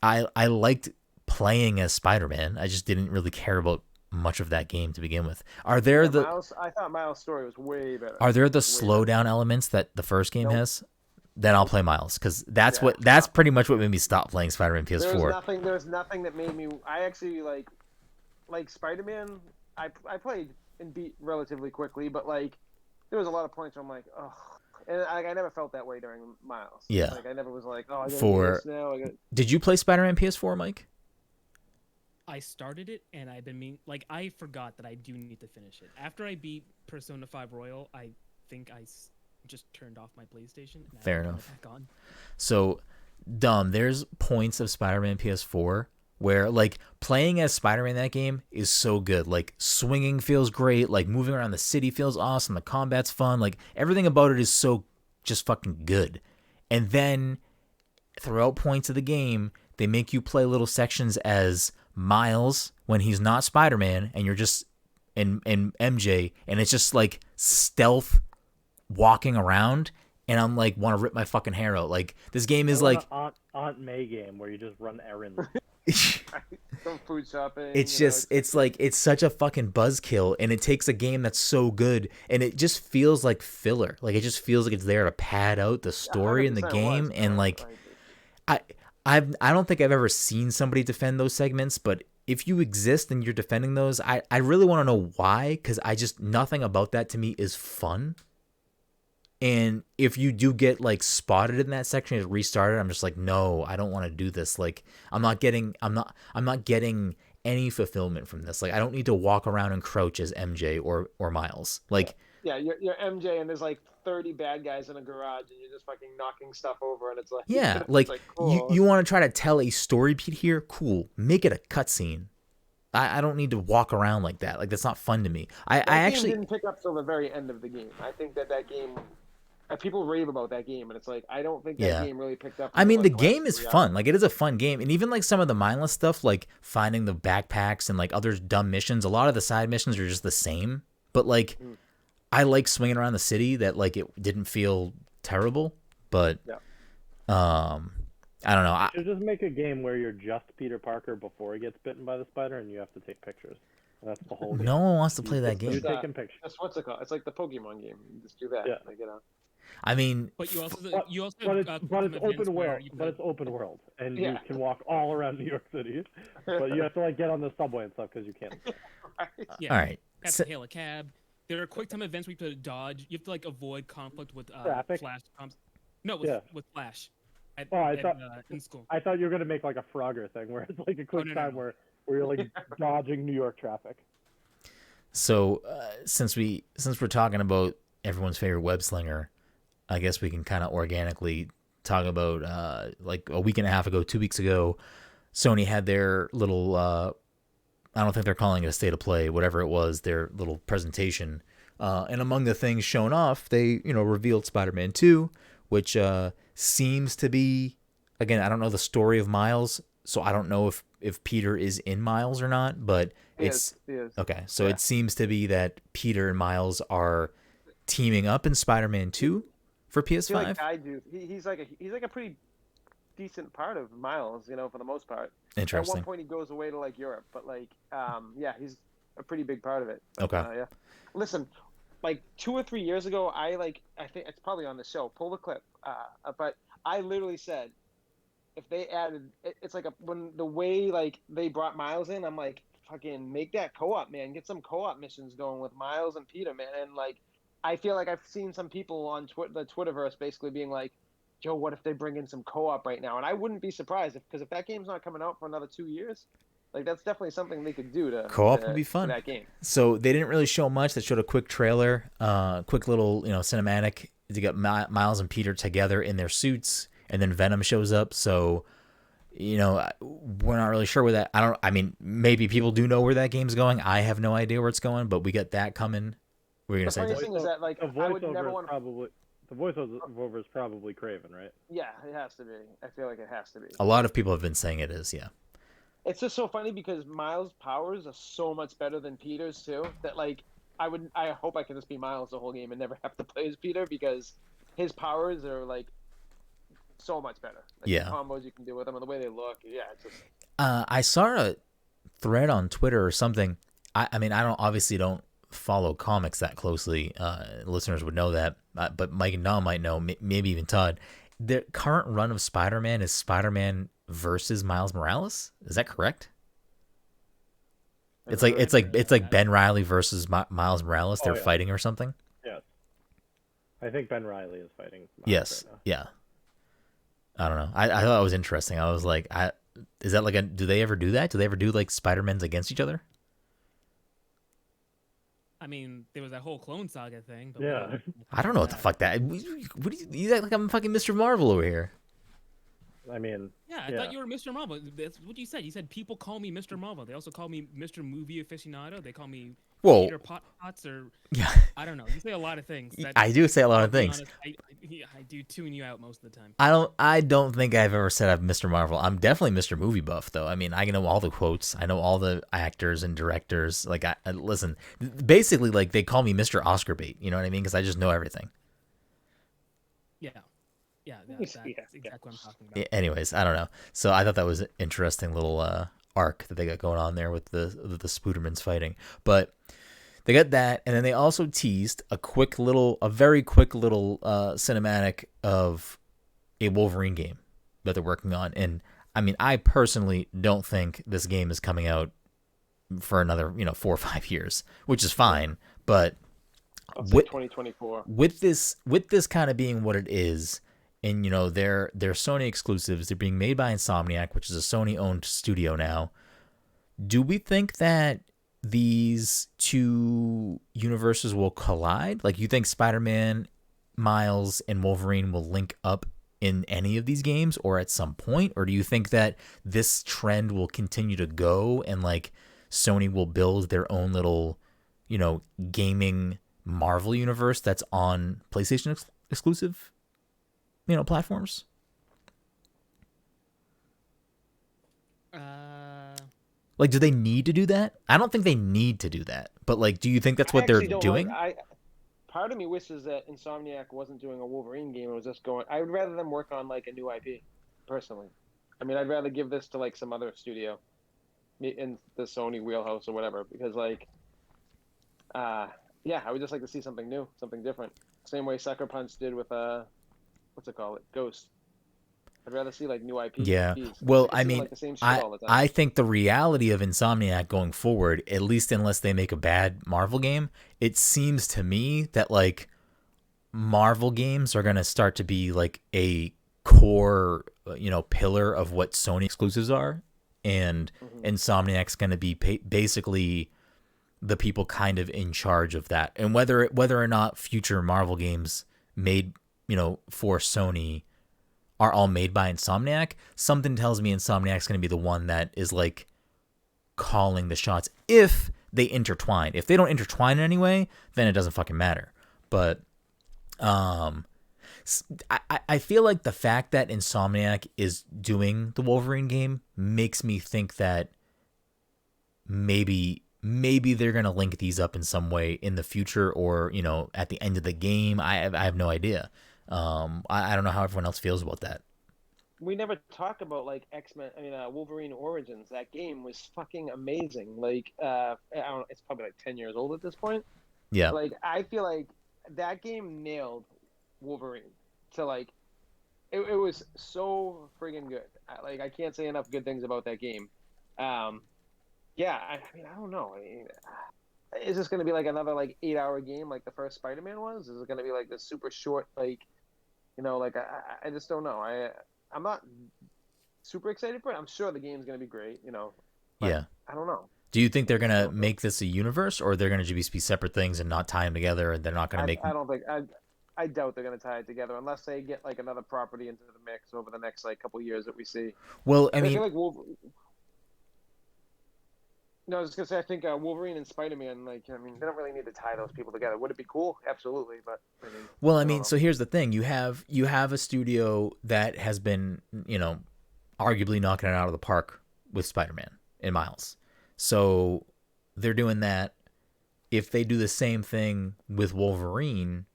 I liked playing as Spider-Man. I just didn't really care about much of that game to begin with. Are there I thought Miles' story was way better. Are there the slowdown elements that the first game has? Then I'll play Miles, because that's pretty much what made me stop playing Spider-Man PS4. There's nothing that made me. I actually like Spider-Man. I played and beat relatively quickly, but like there was a lot of points where I'm like, oh, and I never felt that way during Miles. Yeah, like I never was like, oh, I gotta do this now. Did you play Spider-Man PS4, Mike? I started it, and I've been I forgot that I do need to finish it. After I beat Persona 5 Royal, I think I just turned off my PlayStation. And Fair enough. Back on. So, there's points of Spider-Man PS4 where, like, playing as Spider-Man in that game is so good. Like, swinging feels great. Like, moving around the city feels awesome. The combat's fun. Like, everything about it is so just fucking good. And then, throughout points of the game, they make you play little sections as Miles when he's not Spider-Man, and you're just and MJ, and it's just like stealth walking around, and I'm like, want to rip my fucking hair out. Like, this game is like Aunt May game where you just run errands. Some food shopping. It's just it's such a fucking buzzkill, and it takes a game that's so good, and it just feels like filler. Like, it just feels like it's there to pad out the story in the game, and like I don't think I've ever seen somebody defend those segments, but if you exist and you're defending those, I really want to know why, because nothing about that to me is fun. And if you do get like spotted in that section and restarted, I'm just like, no, I don't want to do this. Like, I'm not getting any fulfillment from this. Like, I don't need to walk around and crouch as MJ or Miles. Like, yeah, you're MJ and there's like 30 bad guys in a garage and you're just fucking knocking stuff over, and it's like, yeah, it's like cool. you want to try to tell a story beat here? Cool, make it a cutscene. I don't need to walk around like that. Like, that's not fun to me. I actually didn't pick up till the very end of the game. I think that game. People rave about that game, and it's like, I don't think that game really picked up. I mean, the game is fun. Like, it is a fun game, and even like some of the mindless stuff, like finding the backpacks and like other dumb missions. A lot of the side missions are just the same, but like. I like swinging around the city. That like it didn't feel terrible, but I don't know. You should just make a game where you're just Peter Parker before he gets bitten by the spider, and you have to take pictures. That's the whole game. No one wants to play that game. You're taking pictures. That's what's it called? It's like the Pokemon game. You just do that. Yeah. Like, I mean, but you also but it's open world. But it's open world, and you can walk all around New York City. But you have to like get on the subway and stuff because you can't. Yeah. All right. Have to hail a cab. There are quick time events where you have to dodge. You have to like avoid conflict with Flash. With Flash. In school. Oh, I thought you were gonna make like a Frogger thing where it's like a quick time where you're like dodging New York traffic. So since we're talking about everyone's favorite web slinger, I guess we can kind of organically talk about like a week and a half ago, 2 weeks ago, Sony had their little. I don't think they're calling it a state of play, whatever it was, their little presentation. And among the things shown off, they, revealed Spider-Man 2, which seems to be, again, I don't know the story of Miles, so I don't know if Peter is in Miles or not, but he is. Okay, so it seems to be that Peter and Miles are teaming up in Spider-Man 2 for PS5. He's like a pretty decent part of Miles, for the most part. Interesting. At one point he goes away to like Europe, but like he's a pretty big part of it. But, okay. Listen, like 2 or 3 years ago, I think it's probably on the show. Pull the clip. But I literally said, if they added, it's like when the way like they brought Miles in, I'm like, fucking make that co-op, man. Get some co-op missions going with Miles and Peter, man. And like, I feel like I've seen some people on the Twitterverse basically being like, Joe, what if they bring in some co-op right now? And I wouldn't be surprised because if that game's not coming out for another 2 years, like that's definitely something they could do to co-op would be fun. That game. So they didn't really show much. They showed a quick trailer, quick little cinematic to get Miles and Peter together in their suits, and then Venom shows up. So we're not really sure where that. I mean, maybe people do know where that game's going. I have no idea where it's going, but we got that coming. We're gonna say the funny thing is that like I would never want The voiceover is probably Craven, right? Yeah, it has to be. I feel like it has to be. A lot of people have been saying it is, yeah. It's just so funny because Miles' powers are so much better than Peter's too. That like I hope I can just be Miles the whole game and never have to play as Peter because his powers are like so much better. Like Yeah. the combos you can do with them and the way they look. Yeah, it's just. I saw a thread on Twitter or something. I mean, I don't follow comics that closely. Listeners would know that, but Mike and Dom might know, maybe even Todd. The current run of Spider-Man is Spider-Man versus Miles Morales. Is that correct? It's like Ben Reilly versus Miles Morales. They're fighting or something. Yes. I think Ben Reilly is fighting Miles yes. right now. Yeah. I don't know. I thought it was interesting. I was like, is that like do they ever do that? Do they ever do like Spider-Mans against each other? I mean, there was that whole Clone Saga thing. But Yeah. I don't know what the fuck that. What do you act like I'm fucking Mr. Marvel over here? I mean, Yeah, I thought you were Mr. Marvel. That's what you said. You said people call me Mr. Marvel. They also call me Mr. Movie Aficionado. They call me Peter Potts or yeah. I don't know. You say a lot of things. I do say a lot of things. Honest, I do tune you out most of the time. I don't think I've ever said I'm Mr. Marvel. I'm definitely Mr. Movie Buff though. I mean, I know all the quotes. I know all the actors and directors. Like I listen, basically like they call me Mr. Oscar bait. You know what I mean? Because I just know everything. Yeah. Yeah, that's exactly what I'm talking about. Anyways, I don't know. So I thought that was an interesting little arc that they got going on there with the Spoodermans fighting. But they got that, and then they also teased a very quick little cinematic of a Wolverine game that they're working on. And I mean, I personally don't think this game is coming out for another 4 or 5 years, which is fine. But with 2024, with this kind of being what it is. And, they're Sony exclusives. They're being made by Insomniac, which is a Sony-owned studio now. Do we think that these two universes will collide? Like, you think Spider-Man, Miles, and Wolverine will link up in any of these games or at some point? Or do you think that this trend will continue to go and, like, Sony will build their own little, gaming Marvel universe that's on PlayStation exclusive? Platforms? Like, do they need to do that? I don't think they need to do that. But, like, do you think that's what they're doing? Part of me wishes that Insomniac wasn't doing a Wolverine game. It was just going... I would rather them work on, like, a new IP, personally. I mean, I'd rather give this to, like, some other studio in the Sony wheelhouse or whatever. Because, like... yeah, I would just like to see something new, something different. Same way Sucker Punch did with... what's it called? Ghost. I'd rather see like new IP. Yeah. Well, I mean, I think the reality of Insomniac going forward, at least unless they make a bad Marvel game, it seems to me that like Marvel games are going to start to be like a core, pillar of what Sony exclusives are. And Insomniac's going to be basically the people kind of in charge of that. And whether or not future Marvel games made for Sony are all made by Insomniac, something tells me Insomniac's going to be the one that is like calling the shots if they intertwine. If they don't intertwine in any way, then it doesn't fucking matter. But I feel like the fact that Insomniac is doing the Wolverine game makes me think that maybe they're going to link these up in some way in the future or, at the end of the game. I have no idea. I don't know how everyone else feels about that. We never talk about like Wolverine Origins. That game was fucking amazing. Like, I don't know, it's probably like 10 years old at this point. Yeah. Like, I feel like that game nailed Wolverine to like, it was so friggin' good. I can't say enough good things about that game. Yeah, I mean, I don't know. Is this going to be like another like 8-hour game like the first Spider-Man was? Is it going to be like this super short like, I just don't know. I'm not super excited for it. I'm sure the game's going to be great, but yeah. I don't know. Do you think they're going to make this a universe or they're going to just be separate things and not tie them together and they're not going to make... I don't think... I doubt they're going to tie it together unless they get like another property into the mix over the next like couple years that we see. Well, I mean... I feel like Wolverine... I think the reality of Insomniac is doing the Wolverine game makes me think that maybe they're going to link these up in some way in the future or, at the end of the game. I have no idea. No, I was just gonna say I think Wolverine and Spider-Man, like, I mean, they don't really need to tie those people together. Would it be cool? Absolutely, but I mean, Well, I I don't mean, know. so here's the thing: you have a studio that has been, arguably knocking it out of the park with Spider-Man and Miles. So they're doing that. If they do the same thing with Wolverine,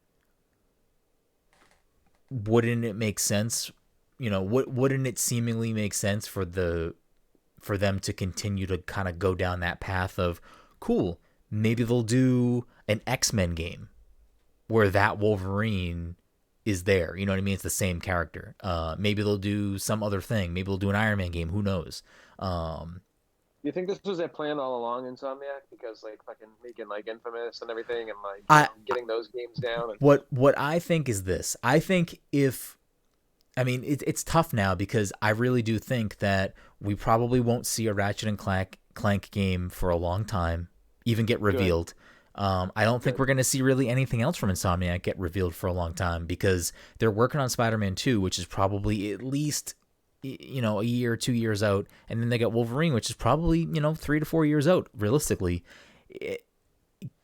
wouldn't it make sense? Wouldn't it seemingly make sense for them to continue to kind of go down that path of, cool, maybe they'll do an X-Men game where that Wolverine is there. You know what I mean? It's the same character. Maybe they'll do some other thing. Maybe they'll do an Iron Man game. Who knows? Do you think this was their plan all along, Insomniac? Because like fucking making like Infamous and everything, and like I getting those games down. And... what I think is this. I think it's tough now because I really do think that we probably won't see a Ratchet and Clank game for a long time even get revealed. I don't think we're going to see really anything else from Insomniac get revealed for a long time because they're working on Spider-Man 2, which is probably at least a year or 2 years out, and then they got Wolverine, which is probably 3 to 4 years out realistically.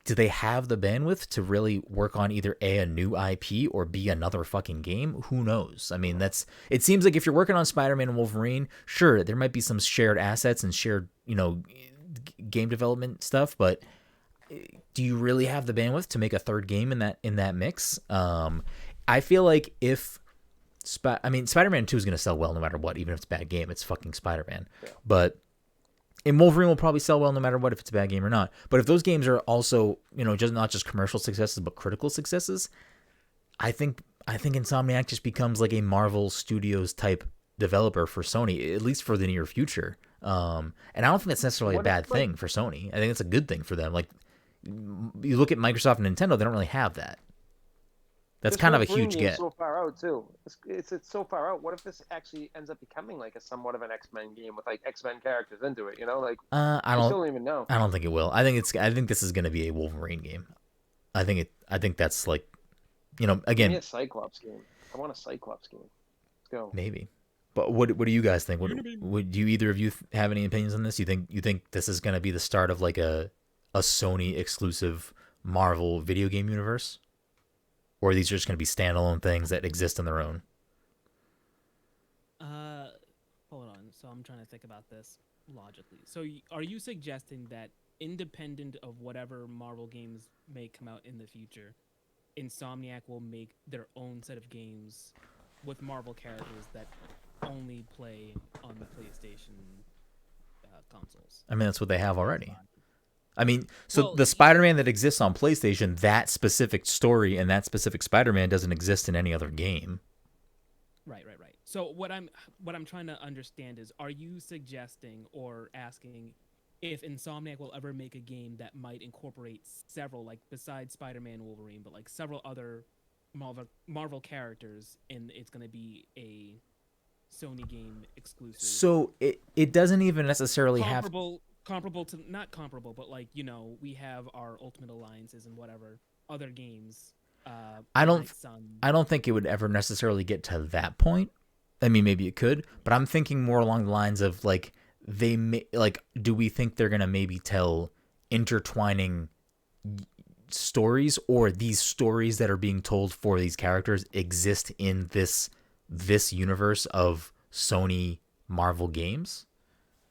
Do they have the bandwidth to really work on either a new IP or B, another fucking game? Who knows? I mean, it seems like if you're working on Spider-Man and Wolverine, sure, there might be some shared assets and shared, game development stuff, but do you really have the bandwidth to make a third game in that mix? I feel like if Spider-Man 2 is going to sell well no matter what, even if it's a bad game. It's fucking Spider-Man. Yeah. But and Wolverine will probably sell well no matter what if it's a bad game or not. But if those games are also, just not just commercial successes but critical successes, I think Insomniac just becomes like a Marvel Studios type developer for Sony, at least for the near future. And I don't think that's necessarily a bad thing for Sony. I think it's a good thing for them. Like, you look at Microsoft and Nintendo, they don't really have that. That's kind of a huge get. So far out too. It's so far out. What if this actually ends up becoming like a somewhat of an X-Men game with like X-Men characters into it? I still don't even know. I don't think it will. I think this is going to be a Wolverine game. I think that's like, again. Give me a Cyclops game. I want a Cyclops game. Let's go. Maybe. But what do you guys think? Would you either of you have any opinions on this? You think this is going to be the start of like a Sony exclusive Marvel video game universe? Or are these just going to be standalone things that exist on their own? Hold on. So I'm trying to think about this logically. So are you suggesting that independent of whatever Marvel games may come out in the future, Insomniac will make their own set of games with Marvel characters that only play on the PlayStation consoles? I mean, that's what they have already. I mean, the Spider-Man that exists on PlayStation, that specific story and that specific Spider-Man doesn't exist in any other game. Right. So what I'm trying to understand is, are you suggesting or asking if Insomniac will ever make a game that might incorporate several, like besides Spider-Man and Wolverine, but like several other Marvel characters, and it's going to be a Sony game exclusive? So it doesn't even necessarily comparable to, not comparable, but like, we have our Ultimate Alliances and whatever other games. I don't think it would ever necessarily get to that point. I mean, maybe it could, but I'm thinking more along the lines of like, do we think they're gonna maybe tell intertwining stories, or these stories that are being told for these characters exist in this universe of Sony Marvel games?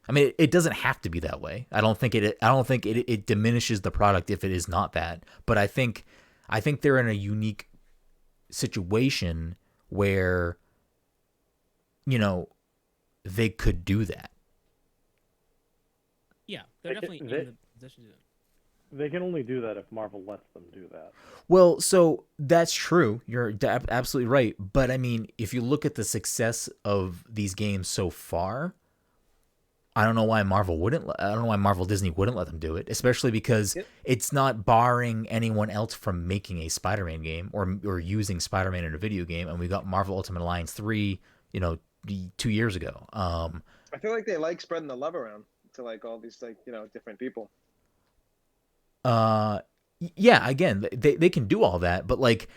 I mean, it doesn't have to be that way. I don't think it diminishes the product if it is not that. But I think they're in a unique situation where, they could do that. Yeah, they're definitely in the position to do it. They can only do that if Marvel lets them do that. Well, so that's true. You're absolutely right. But I mean, if you look at the success of these games so far, I don't know why Marvel Disney wouldn't let them do it, especially because it's not barring anyone else from making a Spider-Man game or using Spider-Man in a video game. And we got Marvel Ultimate Alliance 3, 2 years ago. I feel like they like spreading the love around to like all these like, different people. Yeah, again, they can do all that, but like,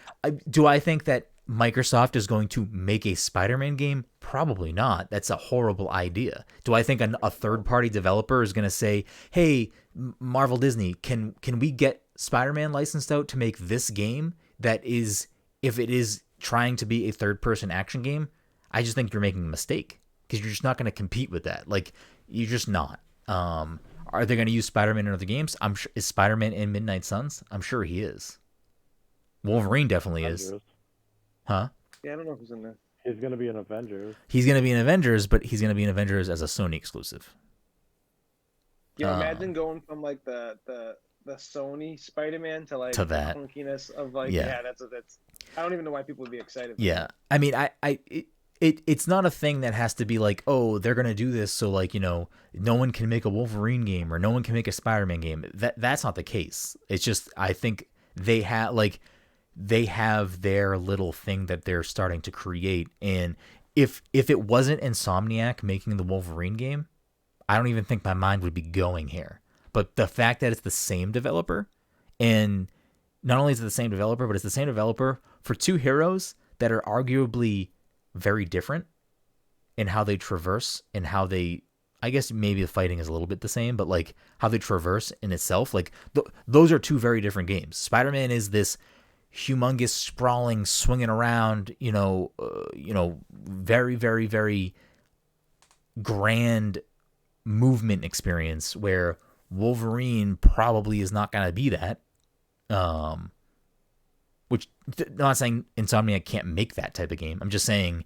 do I think that Microsoft is going to make a Spider-Man game? Probably not. That's a horrible idea. Do I think a third-party developer is going to say, "Hey, Marvel Disney, can we get Spider-Man licensed out to make this game that is, if it is trying to be a third-person action game?" I just think you're making a mistake because you're just not going to compete with that. Like, you're just not. Are they going to use Spider-Man in other games? I'm sure. Is Spider-Man in Midnight Suns? I'm sure he is. Wolverine definitely is. Avengers. Huh? Yeah, I don't know who's in there. He's gonna be an Avengers. He's going to be in Avengers, but he's going to be in Avengers as a Sony exclusive. You know, imagine going from like the Sony Spider-Man to like To that. the clunkiness of like Yeah. that's I don't even know why people would be excited. Yeah. I mean, it's not a thing that has to be like, oh, they're going to do this so, like, you know, no one can make a Wolverine game or no one can make a Spider-Man game. That's not the case. It's just, I think they have their little thing that they're starting to create. And if it wasn't Insomniac making the Wolverine game, I don't even think my mind would be going here. But the fact that it's the same developer, and not only is it the same developer, but it's the same developer for two heroes that are arguably very different in how they traverse and how they, I guess maybe the fighting is a little bit the same, but like how they traverse in itself, like those are two very different games. Spider-Man is this humongous, sprawling, swinging around, very, very, very grand movement experience, where Wolverine probably is not going to be that. Which, I'm not saying Insomniac can't make that type of game. I'm just saying,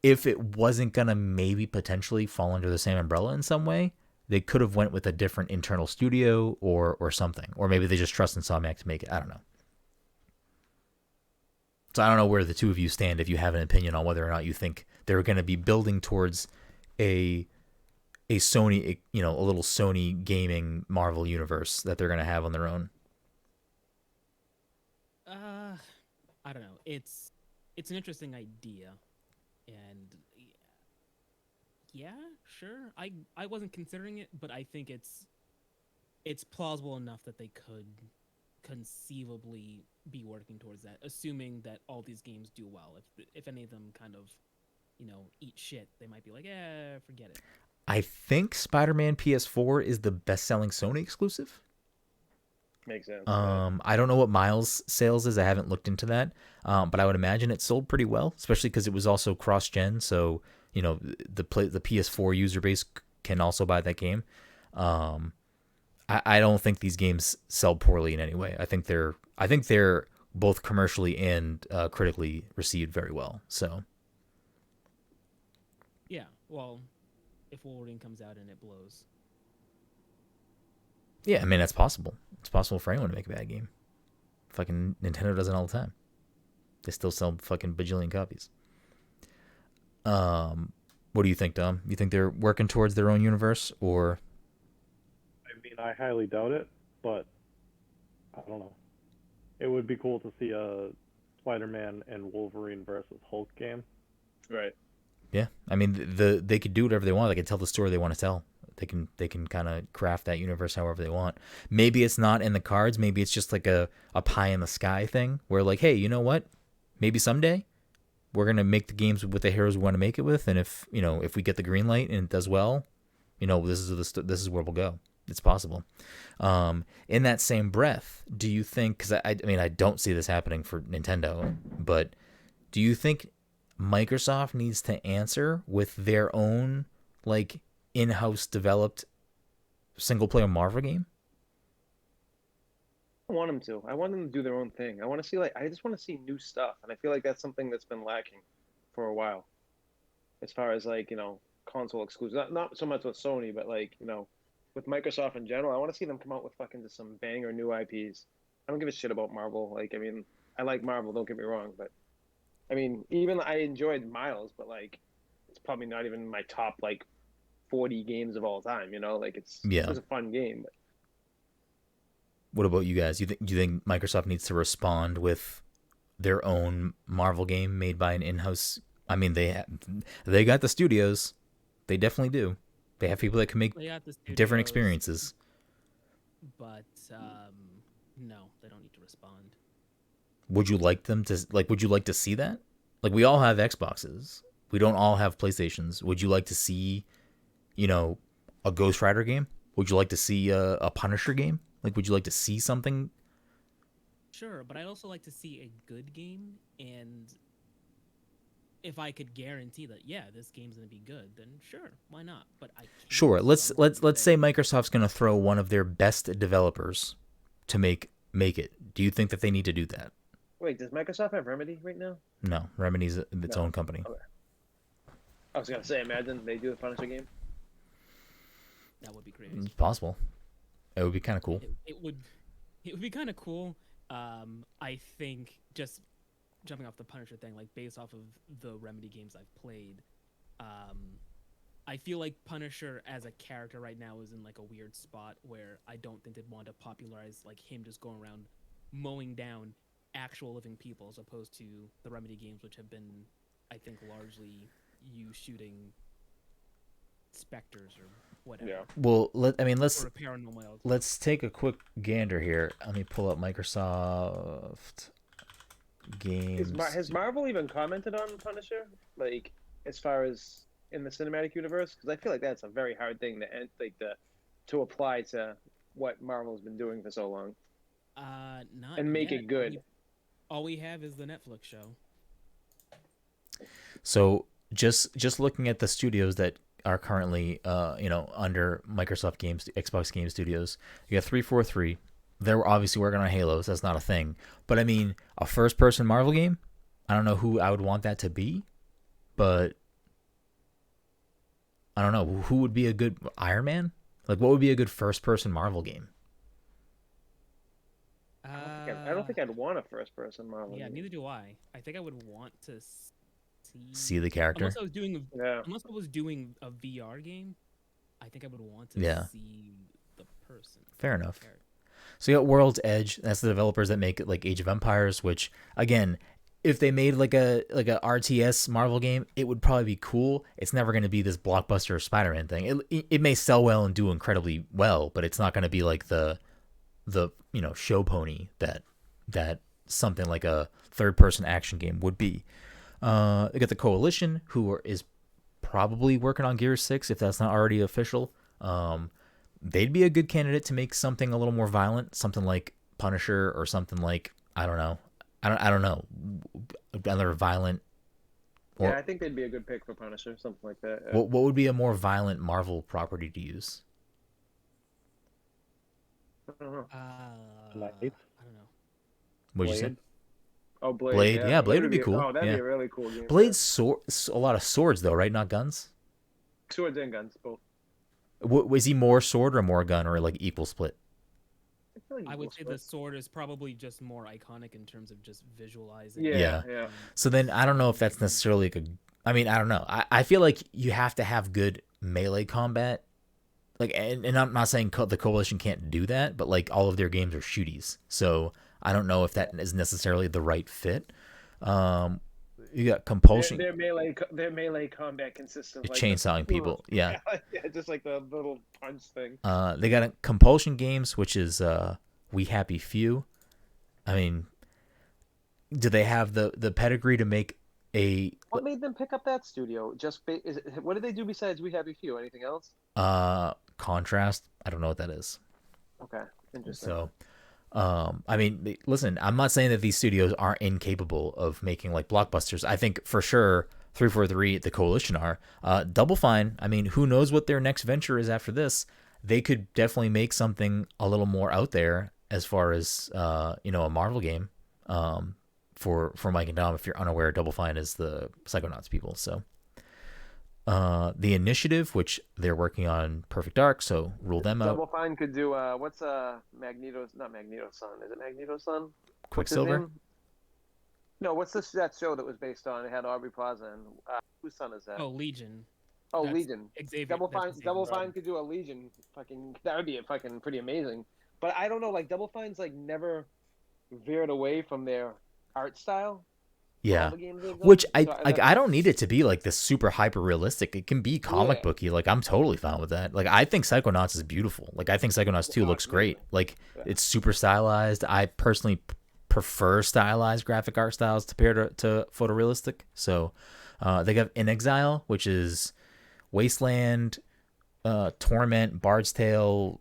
if it wasn't going to maybe potentially fall under the same umbrella in some way, they could have went with a different internal studio or something. Or maybe they just trust Insomniac to make it. I don't know. So I don't know where the two of you stand, if you have an opinion on whether or not you think they're going to be building towards a Sony, a little Sony gaming Marvel universe that they're going to have on their own. I don't know. It's an interesting idea, and yeah, sure. I wasn't considering it, but I think it's plausible enough that they could conceivably be working towards that, assuming that all these games do well. If any of them kind of, eat shit, they might be like, forget it. I think Spider-Man PS4 is the best-selling Sony exclusive. Makes sense. I don't know what Miles' sales is. I haven't looked into that. But I would imagine it sold pretty well, especially because it was also cross-gen. So, the PS4 user base can also buy that game. I don't think these games sell poorly in any way. I think they're both commercially and critically received very well. So. Yeah. Well, if Wolverine comes out and it blows. Yeah, I mean, that's possible. It's possible for anyone to make a bad game. Fucking Nintendo does it all the time. They still sell fucking bajillion copies. What do you think, Dom? You think they're working towards their own universe, or? I mean, I highly doubt it, but I don't know. It would be cool to see a Spider-Man and Wolverine versus Hulk game. Right. Yeah, I mean, they could do whatever they want. They could tell the story they want to tell. They can kind of craft that universe however they want. Maybe it's not in the cards. Maybe it's just like a pie in the sky thing where, like, hey, you know what? Maybe someday we're gonna make the games with the heroes we want to make it with, and if we get the green light and it does well, this is where we'll go. It's possible. In that same breath, do you think? Because I mean, I don't see this happening for Nintendo, but do you think Microsoft needs to answer with their own, like, in-house developed single-player Marvel game? I want them to. I want them to do their own thing. I just want to see new stuff, and I feel like that's something that's been lacking for a while. As far as console exclusive, not so much with Sony, but with Microsoft in general, I want to see them come out with fucking just some banger new IPs. I don't give a shit about Marvel. I like Marvel. Don't get me wrong, but even I enjoyed Miles, but it's probably not even my top 40 games of all time. It was a fun game. But what about you guys? Do you think Microsoft needs to respond with their own Marvel game made by an in-house? I mean, they got the studios. They definitely do. They have people that can make different experiences. But no, they don't need to respond. would you like them to would you like to see that? Like, we all have Xboxes. We don't all have PlayStations. Would you like to see, a Ghost Rider game? Would you like to see a Punisher game? Like, would you like to see something? Sure, but I'd also like to see a good game, and if I could guarantee that, yeah, this game's gonna be good, then sure, why not? But I can't Sure. Let's say say Microsoft's gonna throw one of their best developers to make it. Do you think that they need to do that? Wait, does Microsoft have Remedy right now? No, Remedy's its No. own company. Okay. I was gonna say, imagine they do a Punisher game. that would be great. It's possible. It would be kind of cool. It would be kind of cool. I think just jumping off the Punisher thing, like based off of the Remedy games I've played, I feel like Punisher as a character right now is in like a weird spot where I don't think they'd want to popularize like him just going around mowing down actual living people as opposed to the Remedy games, which have been, I think, largely you shooting specters or whatever. Yeah. Well, let's Or a paranormal element. let's take a quick gander here. Let me pull up Microsoft games. Has Marvel even commented on Punisher? Like, as far as in the cinematic universe? Because I feel like that's a very hard thing to apply to what Marvel's been doing for so long. Not And make yet. it good. All we have is the Netflix show. So just looking at the studios that are currently under Microsoft Games, Xbox Game Studios, you got 343. They're obviously working on Halos. That's not a thing. But I mean, a first-person Marvel game. I don't know who I would want that to be, but I don't know who would be a good Iron Man. Like, what would be a good first-person Marvel game? I don't think I'd want a first-person Marvel Yeah, game. neither do I. I think I would want to See the character. Unless I was doing Yeah. a VR game, I think I would want to Yeah. see the person. Fair enough. character. So you got World's Edge. That's the developers that make like Age of Empires, which again, if they made like a RTS Marvel game, it would probably be cool. It's never going to be this blockbuster Spider-Man thing. It may sell well and do incredibly well, but it's not going to be like the show pony that something like a third-person action game would be. They got the Coalition, is probably working on Gears 6 if that's not already official. They'd be a good candidate to make something a little more violent, something like Punisher or something like I don't know, another violent. Yeah, I think they'd be a good pick for Punisher, something like that. Yeah. What would be a more violent Marvel property to use? I don't know. Blade? I don't know. What'd you say? Blade? Oh, Blade. Blade? Yeah, Blade would be cool. Oh, that'd Yeah. be a really cool game. Blade's a lot of swords though, right? Not guns. Swords and guns, both. Was he more sword or more gun or like equal split? feel like I you would will say split. the sword is probably just more iconic in terms of just visualizing. Yeah, Yeah. yeah. So then I don't know if that's necessarily like I mean, I don't know. I feel like you have to have good melee combat. Like, and I'm not saying the Coalition can't do that, but like all of their games are shooties. So I don't know if that is necessarily the right fit. You got Compulsion. Their melee combat consists of like chainsawing people. Yeah. yeah, just like the little punch thing. They got Compulsion Games, which is We Happy Few. I mean, do they have the pedigree to make a What made them pick up that studio? What did they do besides We Happy Few? Anything else? Contrast? I don't know what that is. Okay, interesting. So, I mean, listen, I'm not saying that these studios aren't incapable of making like blockbusters. I think for sure 343, the Coalition are. Double Fine, I mean, who knows what their next venture is after this? They could definitely make something a little more out there as far as a Marvel game. For Mike and Dom, if you're unaware, Double Fine is the Psychonauts people. So, the Initiative, which they're working on Perfect Dark, so rule them out. Double Fine could do what's Magneto's not Magneto's son? Is it Magneto's son? What's his Quicksilver. name? No, what's that show that was based on? It had Aubrey Plaza and whose son is that? Oh, Legion. Oh, that's Legion. Xavier. Double that's Fine. Xavier's Double son. Fine could do a Legion. That would be fucking pretty amazing. But I don't know. Like Double Fine's like never veered away from their art style. Yeah. All the games they've done. Which So I don't need it to be like this super hyper realistic. It can be comic Yeah. booky. Like I'm totally fine with that. Like I think Psychonauts is beautiful. Like I think Psychonauts 2 looks great. Like Yeah. it's super stylized. I personally prefer stylized graphic art styles to photorealistic. So they have In Exile, which is Wasteland, Torment, Bard's Tale.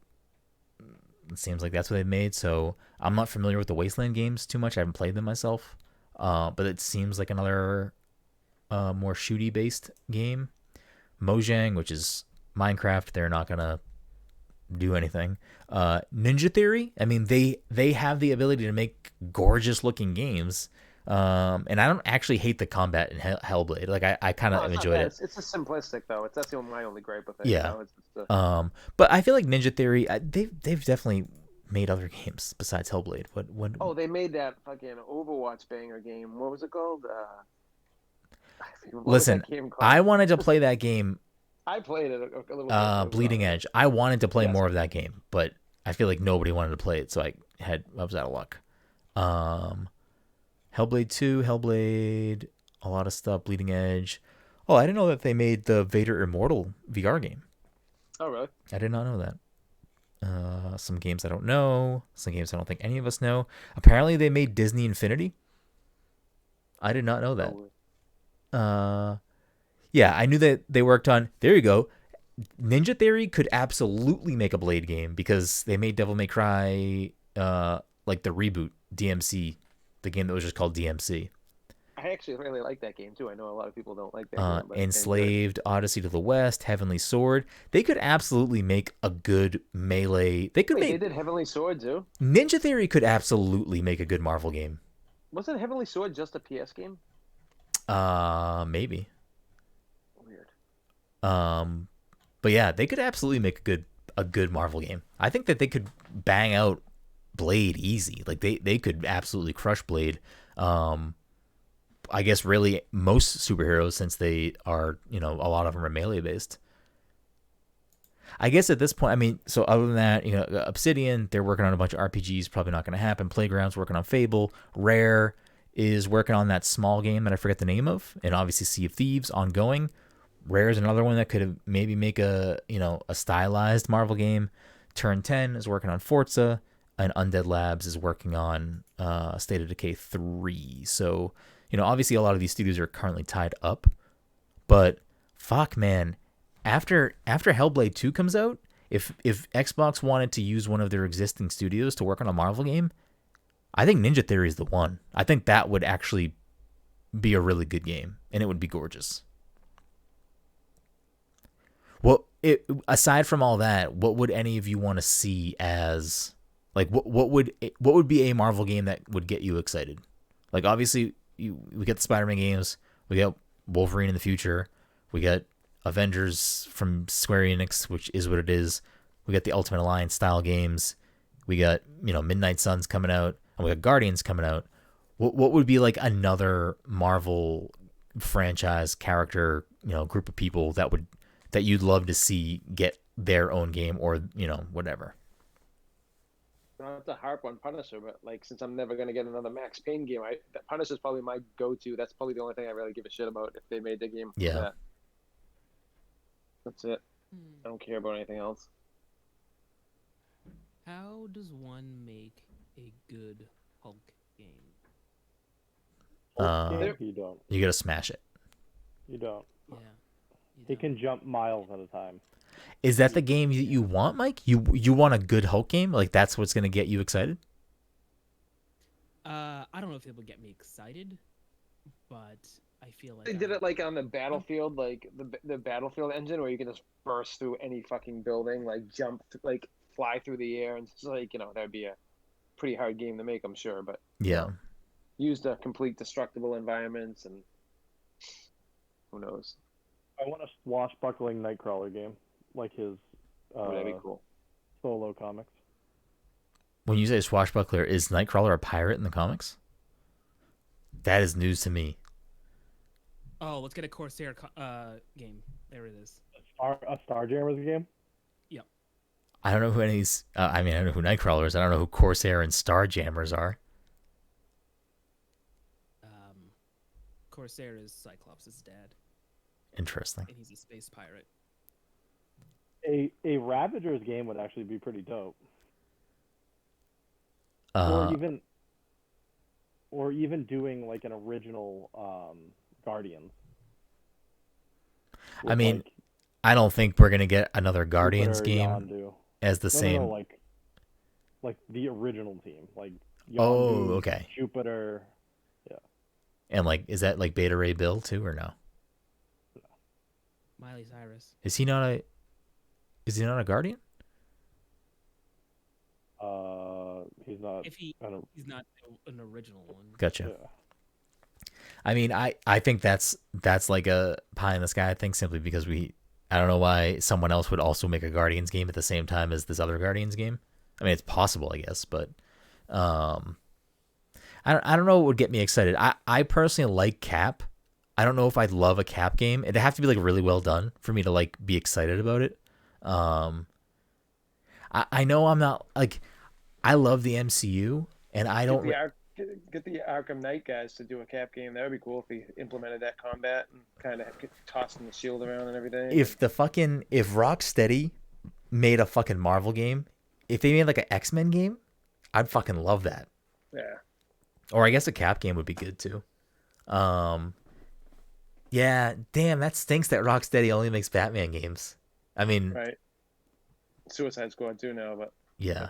It seems like that's what they've made. So I'm not familiar with the Wasteland games too much. I haven't played them myself. But it seems like another more shooty based game. Mojang, which is Minecraft, they're not gonna do anything. Ninja Theory, I mean, they have the ability to make gorgeous looking games. And I don't actually hate the combat in Hellblade. Like I kind of enjoyed it. It's just simplistic though. That's my only gripe with it. Yeah. You know? It's just But I feel like Ninja Theory, they've definitely made other games besides Hellblade. What? Oh, they made that fucking Overwatch banger game. What was it called? Listen, I wanted to play that game. I played it a little bit. Bleeding Edge. I wanted to play more of that game, but I feel like nobody wanted to play it, so I was out of luck. Hellblade 2, Hellblade, a lot of stuff, Bleeding Edge. Oh, I didn't know that they made the Vader Immortal VR game. Oh, really? I did not know that. Some games I don't know. Some games I don't think any of us know. Apparently they made Disney Infinity. I did not know that. Yeah, I knew that they worked on. There you go. Ninja Theory could absolutely make a Blade game because they made Devil May Cry, like the reboot DMC, the game that was just called DMC. I actually really like that game too. I know a lot of people don't like that game. But Enslaved, Odyssey to the West, Heavenly Sword. They could absolutely make a good melee. They did Heavenly Sword too. Ninja Theory could absolutely make a good Marvel game. Wasn't Heavenly Sword just a PS game? Maybe. Weird. But yeah, they could absolutely make a good Marvel game. I think that they could bang out Blade easy. Like they could absolutely crush Blade. I guess really most superheroes, since they are, a lot of them are melee based. I guess at this point, I mean, so other than that, Obsidian, they're working on a bunch of RPGs, probably not going to happen. Playground's working on Fable. Rare is working on that small game that I forget the name of, and obviously Sea of Thieves ongoing. Rare is another one that could maybe make a stylized Marvel game. Turn 10 is working on Forza, and Undead Labs is working on State of Decay 3. So, obviously a lot of these studios are currently tied up, but fuck, man, after Hellblade 2 comes out, if Xbox wanted to use one of their existing studios to work on a Marvel game, I think Ninja Theory is the one. I think that would actually be a really good game, and it would be gorgeous. Well, aside from all that, what would any of you want to see as, like, what would be a Marvel game that would get you excited? Like, obviously, we get the Spider-Man games, we got Wolverine in the future, we got Avengers from Square Enix, which is what it is. We got the Ultimate Alliance style games. We got, Midnight Suns coming out, and we got Guardians coming out. What would be like another Marvel franchise character, group of people that you'd love to see get their own game, or whatever? I don't have to harp on Punisher, but like, since I'm never gonna get another Max Payne game, Punisher's probably my go-to. That's probably the only thing I really give a shit about if they made the game. Yeah. That's it. I don't care about anything else. How does one make a good Hulk game? You don't. You gotta smash it. You don't. Yeah. He can jump miles at a time. Is that the game that you want, Mike? You want a good Hulk game? Like, that's what's gonna get you excited? I don't know if it would get me excited, but I feel like They did it like on the Battlefield, like the Battlefield engine, where you can just burst through any fucking building, like jump, like fly through the air, and it's like, that'd be a pretty hard game to make, I'm sure. But Yeah. Use the complete destructible environments, and who knows? I want a swashbuckling Nightcrawler game, like his That'd be cool. solo comics. When you say swashbuckler, is Nightcrawler a pirate in the comics? That is news to me. Oh, let's get a Corsair game. There it is. A Starjammers game? Yep. I don't know who any of these. I know who Nightcrawler is. I don't know who Corsair and Starjammers are. Corsair is Cyclops' dad, Interesting. and he's a space pirate. A Ravagers game would actually be pretty dope. Or even or even doing like an original Guardians. I With, mean, like, I don't think we're gonna get another Guardians Jupiter, game Yondu. as the No, same. like the original team, like Oh, Yondu, okay. Jupiter. Yeah. And like, is that like Beta Ray Bill too, or no? Miley Cyrus. Is he not a? Is he not a Guardian? He's not. If he's not an original one. Gotcha. Yeah. I mean, I think that's like a pie in the sky. I think simply because I don't know why someone else would also make a Guardians game at the same time as this other Guardians game. I mean, it's possible, I guess, but I don't know what would get me excited. I personally like Cap. I don't know if I'd love a Cap game. It'd have to be like really well done for me to like be excited about it. I know I'm not like, I love the MCU and I don't. Get the Arkham Knight guys to do a Cap game. That would be cool if they implemented that combat and kind of tossing the shield around and everything. If Rocksteady made a fucking Marvel game, if they made like an X-Men game, I'd fucking love that. Yeah. Or I guess a Cap game would be good too. Yeah, damn, that stinks that Rocksteady only makes Batman games. I mean, right. Suicide Squad too now, but yeah.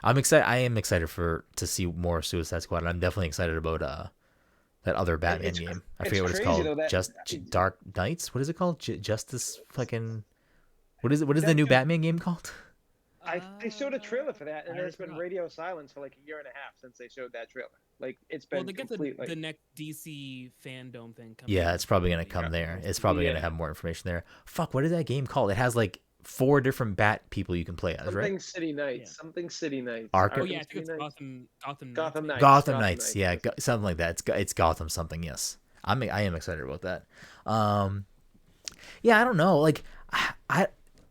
I'm excited. I am excited to see more Suicide Squad. And I'm definitely excited about that other Batman game. I forget what it's called. Though, Dark Knights. What is it called? Justice fucking. What is it? What is the new Batman game called? They showed a trailer for that, and there's been forgot. radio silence for like a year and a half since they showed that trailer. Like it's been They get complete. the next DC fandom thing coming. Yeah, out. it's probably gonna come there. It's probably gonna have more information there. Fuck, what is that game called? It has like 4 different Bat people you can play as, right? Something City Knights. Something City Knights. Arkham. Oh yeah, I think it's Gotham Knights. Gotham Knights. Yeah, something like that. It's Gotham something. Yes, I am excited about that. Yeah, I don't know. Like,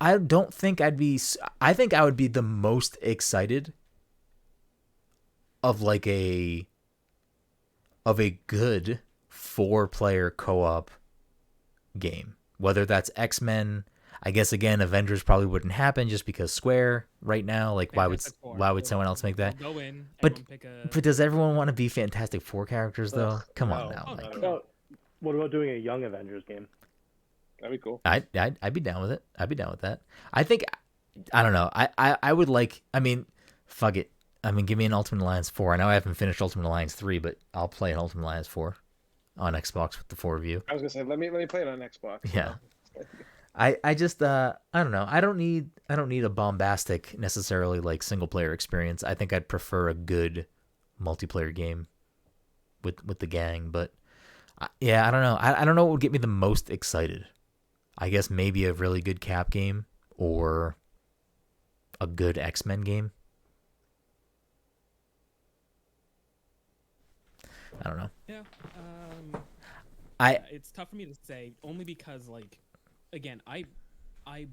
I don't think I'd be. I think I would be the most excited of like a good 4-player co-op game. Whether that's X-Men, I guess again Avengers probably wouldn't happen just because Square right now. Like, why would someone else make that? Go in, But pick but does everyone want to be Fantastic Four characters though? Come on now. Like, What about doing a Young Avengers game? That'd be cool. I'd be down with it. I'd be down with that. I think, I don't know. I would like. I mean, fuck it. I mean, give me an Ultimate Alliance 4. I know I haven't finished Ultimate Alliance 3, but I'll play an Ultimate Alliance 4 on Xbox with the 4 of you. I was gonna say let me play it on Xbox. Yeah. I just I don't know. I don't need a bombastic necessarily like single player experience. I think I'd prefer a good multiplayer game with the gang. But yeah, I don't know. I don't know what would get me the most excited. I guess maybe a really good Cap game or a good X-Men game. I don't know. Yeah. It's tough for me to say only because like, again, I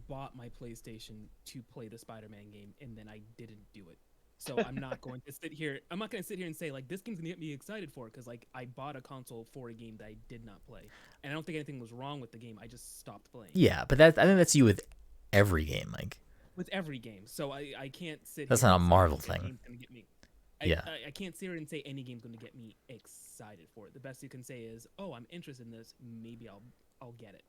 bought my PlayStation to play the Spider-Man game and then I didn't do it. So I'm not going to sit here. I'm not going to sit here and say like this game's gonna get me excited for it because like I bought a console for a game that I did not play, and I don't think anything was wrong with the game. I just stopped playing. Yeah, but I think that's you with every game, like. With every game, so I can't sit. That's here not a and say Marvel that thing. game's gonna get me. Yeah. I can't sit here and say any game's going to get me excited for it. The best you can say is, oh, I'm interested in this. Maybe I'll get it.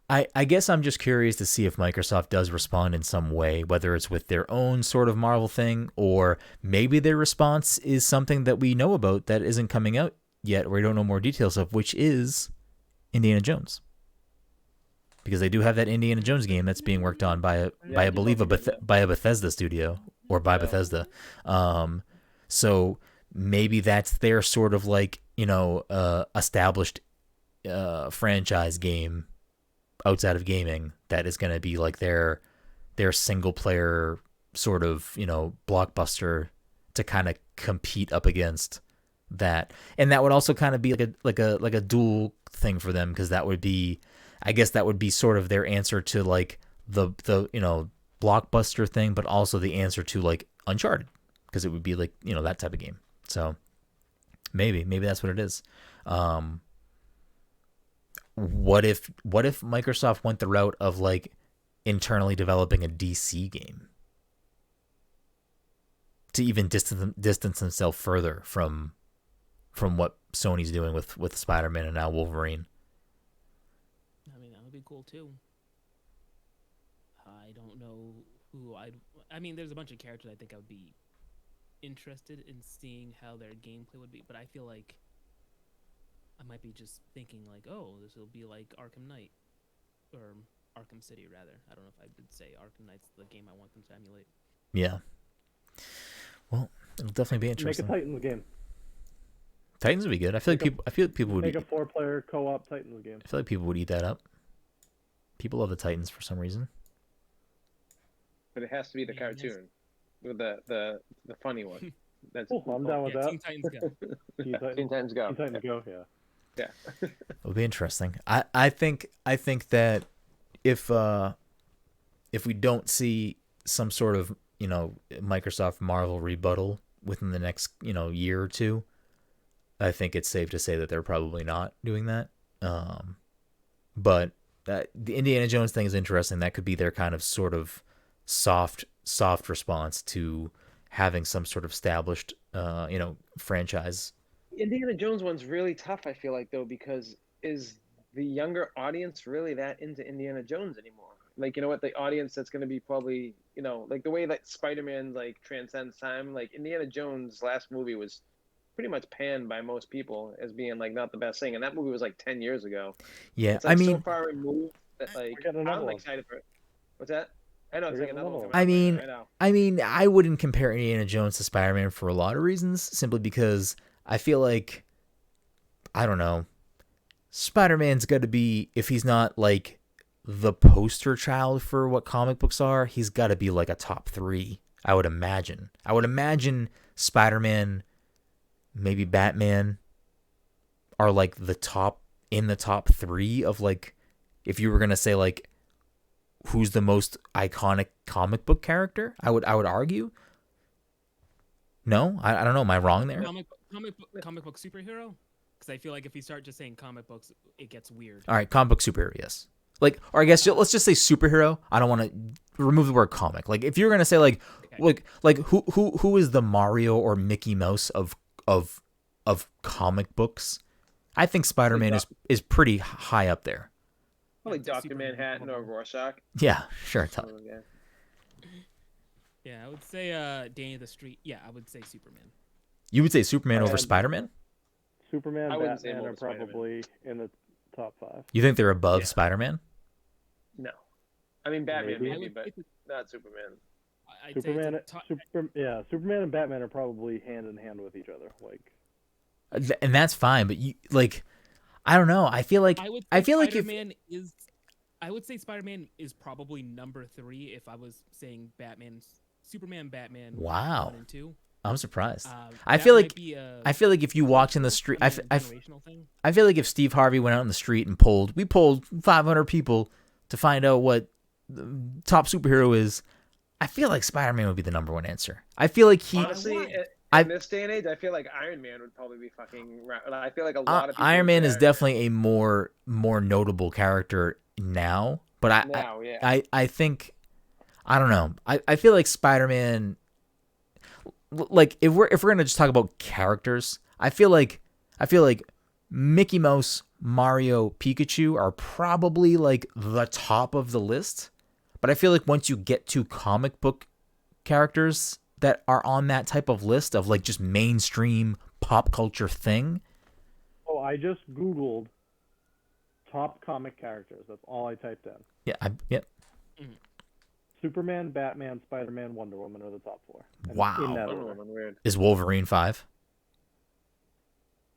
I guess I'm just curious to see if Microsoft does respond in some way, whether it's with their own sort of Marvel thing, or maybe their response is something that we know about that isn't coming out yet, or we don't know more details of, which is Indiana Jones. Because they do have that Indiana Jones game that's being worked on by a Bethesda studio, or by Bethesda. So maybe that's their sort of like, established franchise game outside of gaming that is going to be like their single player sort of, blockbuster to kind of compete up against that. And that would also kind of be like a dual thing for them, because that would be, I guess that would be sort of their answer to like the blockbuster thing, but also the answer to like Uncharted, because it would be like, that type of game. So maybe that's what it is. What if Microsoft went the route of like internally developing a DC game to even distance themselves further from from what Sony's doing with Spider-Man and now Wolverine. I mean, that would be cool too. I don't know who I mean, there's a bunch of characters I think I would be interested in seeing how their gameplay would be, but I feel like I might be just thinking like, oh, this will be like Arkham Knight or Arkham City rather. I don't know if I would say Arkham Knight's the game I want them to emulate. Yeah. Well, it'll definitely be interesting. Make a Titans game. Titans would be good. I feel like people would Make a 4-player co-op Titans game. I feel like people would eat that up. People love the Titans for some reason. But it has to be the cartoon, with the funny one. That's I'm down with that. Teen Titans Go. Teen Titans Go. Teen Titans Go. Yeah. Yeah. It'll be interesting. I think that if we don't see some sort of Microsoft Marvel rebuttal within the next year or two, I think it's safe to say that they're probably not doing that. But the Indiana Jones thing is interesting. That could be their kind of sort of soft response to having some sort of established franchise. Indiana Jones one's really tough, I feel like, though, because is the younger audience really that into Indiana Jones anymore? Like, the audience that's going to be probably, like the way that Spider-Man like transcends time, like Indiana Jones' last movie was pretty much panned by most people as being like not the best thing, and that movie was like 10 years ago. Yeah, it's like I mean, so far removed that like I'm excited for it. What's that? I know it's like another one. I mean, I wouldn't compare Indiana Jones to Spider-Man for a lot of reasons, simply because I feel like, I don't know, Spider-Man's got to be, if he's not like the poster child for what comic books are, he's got to be like a top 3, I would imagine. I would imagine Spider-Man, maybe Batman are like in the top 3 of like, if you were going to say like, who's the most iconic comic book character, I would argue. No, I don't know. Am I wrong there? Comic book superhero? Because I feel like if you start just saying comic books, it gets weird. All right, comic book superhero, yes. Like, or I guess let's just say superhero. I don't want to remove the word comic. Like, if you're gonna say like, okay, like who is the Mario or Mickey Mouse of comic books? I think Spider-Man is pretty high up there. Probably Dr. Manhattan or Rorschach. Yeah, sure. Yeah, I would say Danny the Street. Yeah, I would say Superman. You would say Superman over Spider-Man? Superman, Batman are probably in the top 5. You think they're above Spider-Man? No. I mean, Batman maybe, but not Superman. Superman and Batman are probably hand in hand with each other. Like, and that's fine, but you like, I don't know. I feel like I would say Spider-Man is probably number 3 if I was saying Superman, Batman. Wow. 1 and 2. I'm surprised. I feel like if you walked in the street, I feel like if Steve Harvey went out in the street and polled 500 people to find out what the top superhero is, I feel like Spider-Man would be the number 1 answer. I feel like honestly, in this day and age, I feel like Iron Man would probably be fucking. I feel like a lot of people Iron Man is definitely a more notable character now, but I think, I don't know. I feel like Spider-Man, like if we're gonna just talk about characters, I feel like Mickey Mouse, Mario, Pikachu are probably like the top of the list. But I feel like once you get to comic book characters that are on that type of list of like just mainstream pop culture thing. Oh, I just Googled top comic characters. That's all I typed in. Yeah. Superman, Batman, Spider-Man, Wonder Woman are the top 4. And wow. Is Wolverine 5?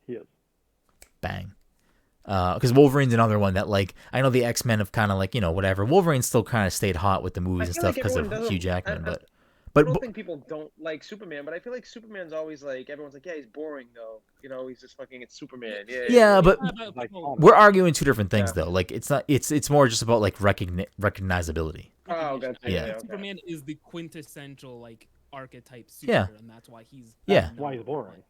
He is. Bang. Because Wolverine's another one that, like, I know the X-Men have kind of like, whatever. Wolverine still kind of stayed hot with the movies and stuff because of Hugh Jackman, but I don't think people don't like Superman, but I feel like Superman's always like, everyone's like, yeah, he's boring though. He's just fucking, it's Superman. Yeah, but we're arguing 2 different things though. Like, it's not, it's more just about like recognizability. Oh, gotcha. Yeah. Superman is the quintessential like archetype superhero, and that's why he's why he's boring.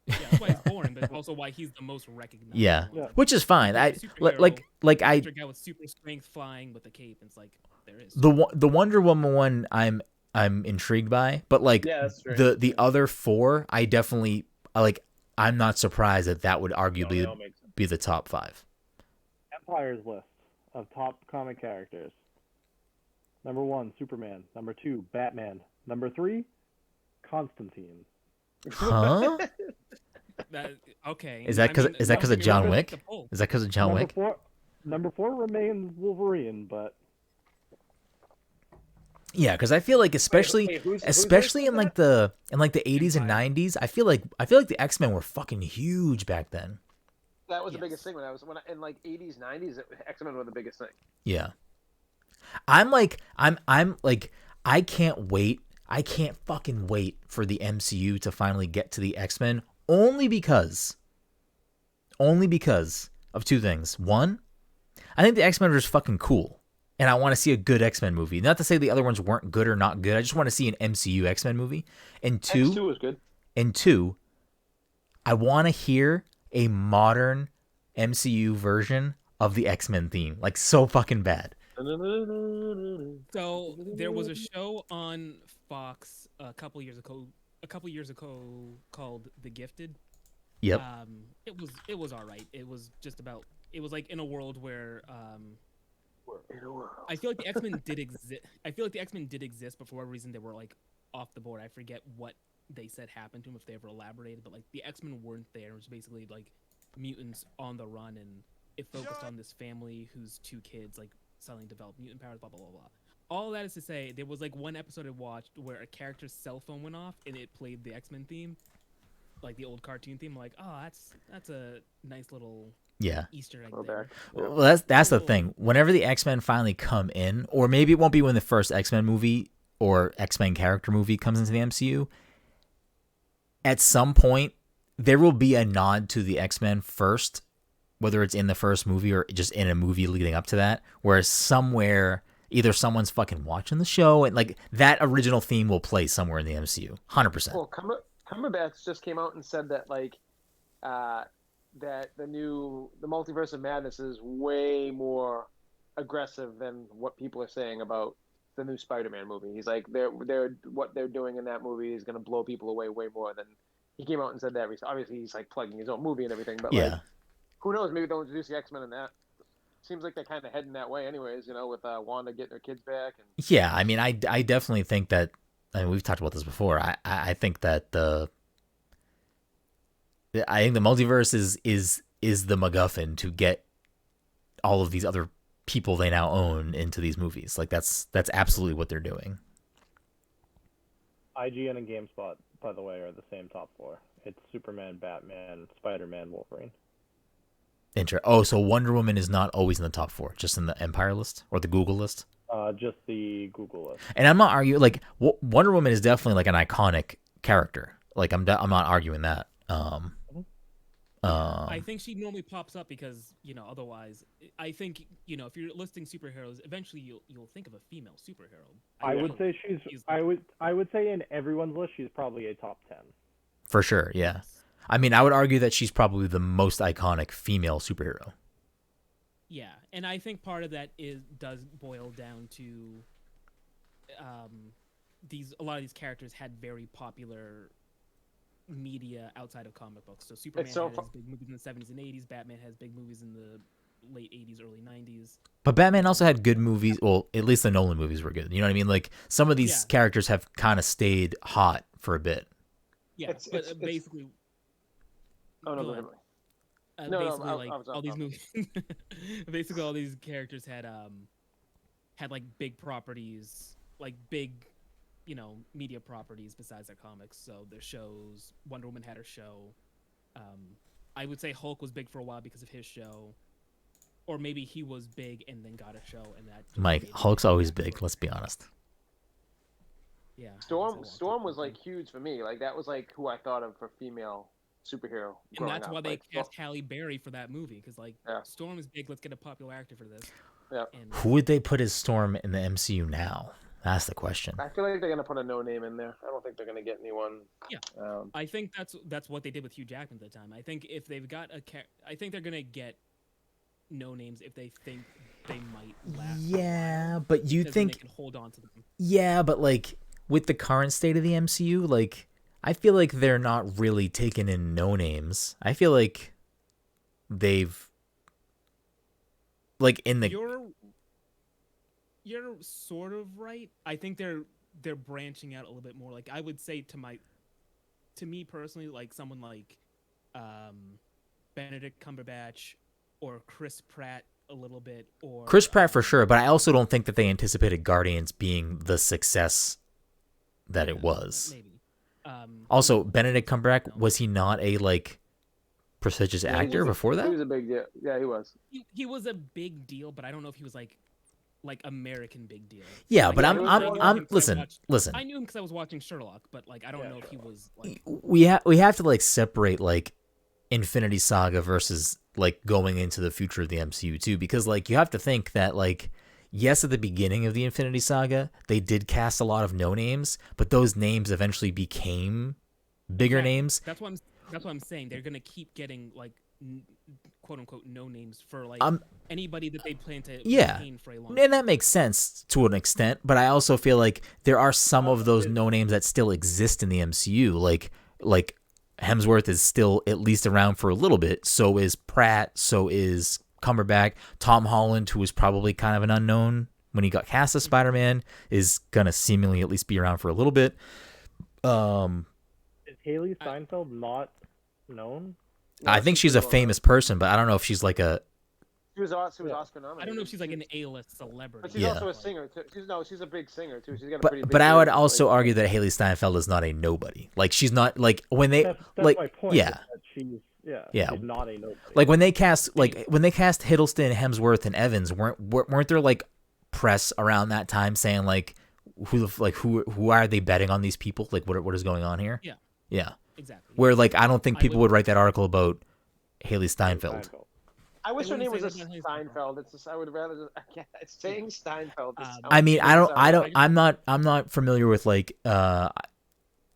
Yeah, that's why he's boring, but also why he's the most recognizable. Yeah, which is fine. I like a guy with super strength flying with a cape. It's like there is the Wonder Woman one. I'm intrigued by, but like the other 4, I I'm not surprised that would No, arguably they all make sense. be the top 5. Empire's list of top comic characters. Number 1, Superman. Number 2, Batman. Number 3, Constantine. Huh? Okay. Is that because I mean, of John I like Wick? the poll. Is that because of John Wick? Number 4 remains Wolverine, but Yeah, because I feel like especially who's in like the 80s and Empire. 90s, I feel like the X-Men were fucking huge back then. That was the Yes. biggest thing in like 80s, 90s. X-Men were the biggest thing. Yeah. I'm like I can't wait. I can't fucking wait for the MCU to finally get to the X-Men only because of two things. One, I think the X-Men are just fucking cool. And I want to see a good X-Men movie. Not to say the other ones weren't good or not good. I just want to see an MCU X-Men movie. And X2 was good. I want to hear a modern MCU version of the X-Men theme. Like, so fucking bad. So there was a show on Fox a couple years ago called The Gifted. Yep. It was all right. It was just about, it was like in a world where I feel like the X-Men did exist. I feel like the X-Men did exist, but for whatever reason they were like off the board. I forget what they said happened to them, if they ever elaborated, but like the X-Men weren't there. It was basically like mutants on the run, and it focused on this family whose 2 kids like suddenly developed mutant powers, blah blah blah blah. All that is to say, there was like one episode I watched where a character's cell phone went off and it played the X-Men theme, like the old cartoon theme. I'm like, oh, that's a nice little Easter egg there. Well, that's the thing. Whenever the X-Men finally come in, or maybe it won't be when the first X-Men movie or X-Men character movie comes into the MCU, at some point there will be a nod to the X-Men first, whether it's in the first movie or just in a movie leading up to that, where somewhere either someone's fucking watching the show and like that original theme will play somewhere in the MCU. 100%. Well, Cumberbatch just came out and said that like that the Multiverse of Madness is way more aggressive than what people are saying about the new Spider-Man movie. He's like, what they're doing in that movie is going to blow people away way more than. He came out and said that. Obviously, he's like plugging his own movie and everything, but like, who knows? Maybe they'll introduce the X-Men in that. Seems like they're kind of heading that way, anyways. You know, with Wanda getting her kids back. And... Yeah, I mean, I definitely think that. I mean, we've talked about this before. I think that the multiverse is the MacGuffin to get all of these other people they now own into these movies. Like that's absolutely what they're doing. IGN and GameSpot, by the way, are the same top 4. It's Superman, Batman, Spider-Man, Wolverine. So Wonder Woman is not always in the top 4, just in the Empire list or the Google list? Just the Google list. And I'm not arguing, like, Wonder Woman is definitely like an iconic character. Like, I'm not arguing that. I think she normally pops up because, you know, otherwise, I think, you know, if you're listing superheroes, eventually you'll think of a female superhero. I would say I would say in everyone's list, she's probably a top 10. For sure, yeah. I mean, I would argue that she's probably the most iconic female superhero. Yeah, and I think part of that does boil down to a lot of these characters had very popular media outside of comic books. So Superman has big movies in the 70s and 80s. Batman has big movies in the late 80s, early 90s. But Batman also had good movies. Well, at least the Nolan movies were good. You know what I mean? Like, some of these characters have kind of stayed hot for a bit. Yeah, basically... Oh, no, basically, all these movies... basically, all these characters had like big properties, like big, you know, media properties besides their comics. So their shows, Wonder Woman had her show. I would say Hulk was big for a while because of his show. Or maybe he was big and then got a show, and that... Mike, Hulk's always big, let's be honest. Yeah. Storm was like huge for me. Like that was like who I thought of for female superhero. And that's why they like, cast Halle Berry for that movie, because like Storm is big. Let's get a popular actor for this. Yeah. And who would they put as Storm in the MCU now? That's the question. I feel like they're gonna put a no name in there. I don't think they're gonna get anyone. Yeah. I think that's what they did with Hugh Jackman at the time. I think if they've got I think they're gonna get no names if they think they might last. Yeah, but you think they can hold on to them. Yeah, but like with the current state of the MCU, like I feel like they're not really taking in no names. I feel like they've like in the You're sort of right. I think they're branching out a little bit more. Like I would say to me personally, like someone like Benedict Cumberbatch or Chris Pratt a little bit, or Chris Pratt for sure, but I also don't think that they anticipated Guardians being the success that it was. Maybe. Also, Benedict Cumberbatch, was he not a like prestigious actor before that? He was a big deal. Yeah, he was. He was a big deal, but I don't know if he was like American big deal. Yeah, like, but I I'm listen. I knew him because I was watching Sherlock, but like I don't know if he was like. We have to like separate like Infinity Saga versus like going into the future of the MCU too, because like you have to think that like yes, at the beginning of the Infinity Saga they did cast a lot of no names, but those names eventually became bigger names. That's what I'm saying. They're gonna keep getting like quote unquote no names for like anybody that they plan to retain for a long time. And that makes sense to an extent, but I also feel like there are some of those no names that still exist in the MCU, like Hemsworth is still at least around for a little bit, so is Pratt, so is Cumberbatch. Tom Holland, who was probably kind of an unknown when he got cast as Spider-Man, is gonna seemingly at least be around for a little bit. Is Haley Steinfeld not known? I think she's a famous person, but I don't know if she's like a. She was Oscar nominated. I don't know if she's like an A-list celebrity. But she's also a singer too. She's a big singer too. She's got a pretty big. But I would also argue that Haley Steinfeld is not a nobody. Like she's not like when they That's like my point. yeah. She's not a nobody. Like when they cast Hiddleston, Hemsworth, and Evans, weren't there like press around that time saying like who are they betting on these people? Like what is going on here? Yeah. Exactly. Where like I don't think people would write that article about Haley Steinfeld. I wish her name was Steinfeld. It's just, I would rather saying Steinfeld. I mean, I'm not familiar with like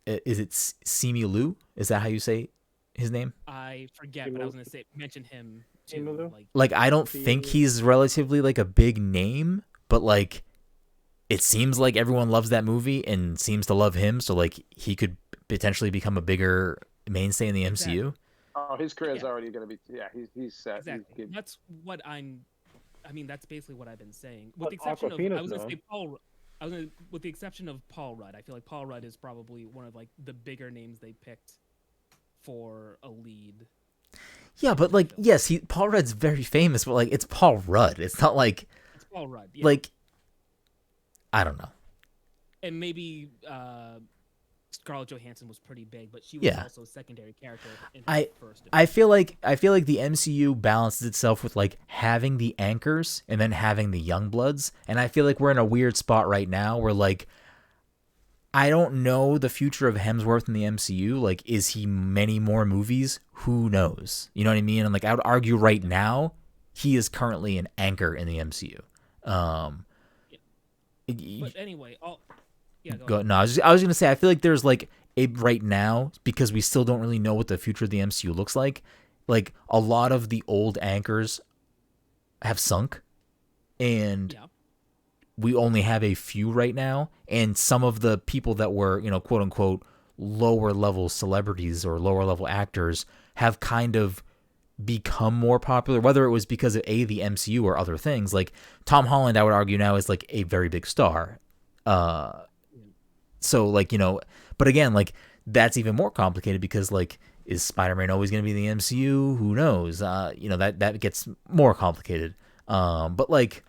is it Simu Liu? Is that how you say his name? I forget, but I was gonna mention him too. Like I don't think he's relatively like a big name, but like it seems like everyone loves that movie and seems to love him, so like he could potentially become a bigger mainstay in the MCU. Exactly. Oh, his career is already going to be. Yeah, he's set. Exactly. That's what I'm. I mean, that's basically what I've been saying. With the exception of, I was going to say Paul. With the exception of Paul Rudd, I feel like Paul Rudd is probably one of like the bigger names they picked for a lead. Yeah, but like, yes, Paul Rudd's very famous, but like, it's Paul Rudd. It's not like. It's Paul Rudd. Yeah. Like. I don't know. And maybe Scarlett Johansson was pretty big, but she was also a secondary character in the first. I feel like the MCU balances itself with like having the anchors and then having the young bloods, and I feel like we're in a weird spot right now where like I don't know the future of Hemsworth in the MCU. Like, is he many more movies? Who knows? You know what I mean? And like I would argue right now he is currently an anchor in the MCU. But anyway, No, I was gonna say I feel like there's like a right now, because we still don't really know what the future of the MCU looks like. Like a lot of the old anchors have sunk, and we only have a few right now. And some of the people that were, quote unquote, lower level celebrities or lower level actors have kind of become more popular, whether it was because of the MCU or other things. Like Tom Holland, I would argue now is like a very big star. So like, but again, like that's even more complicated because like, is Spider-Man always going to be in the MCU? Who knows? That gets more complicated. But like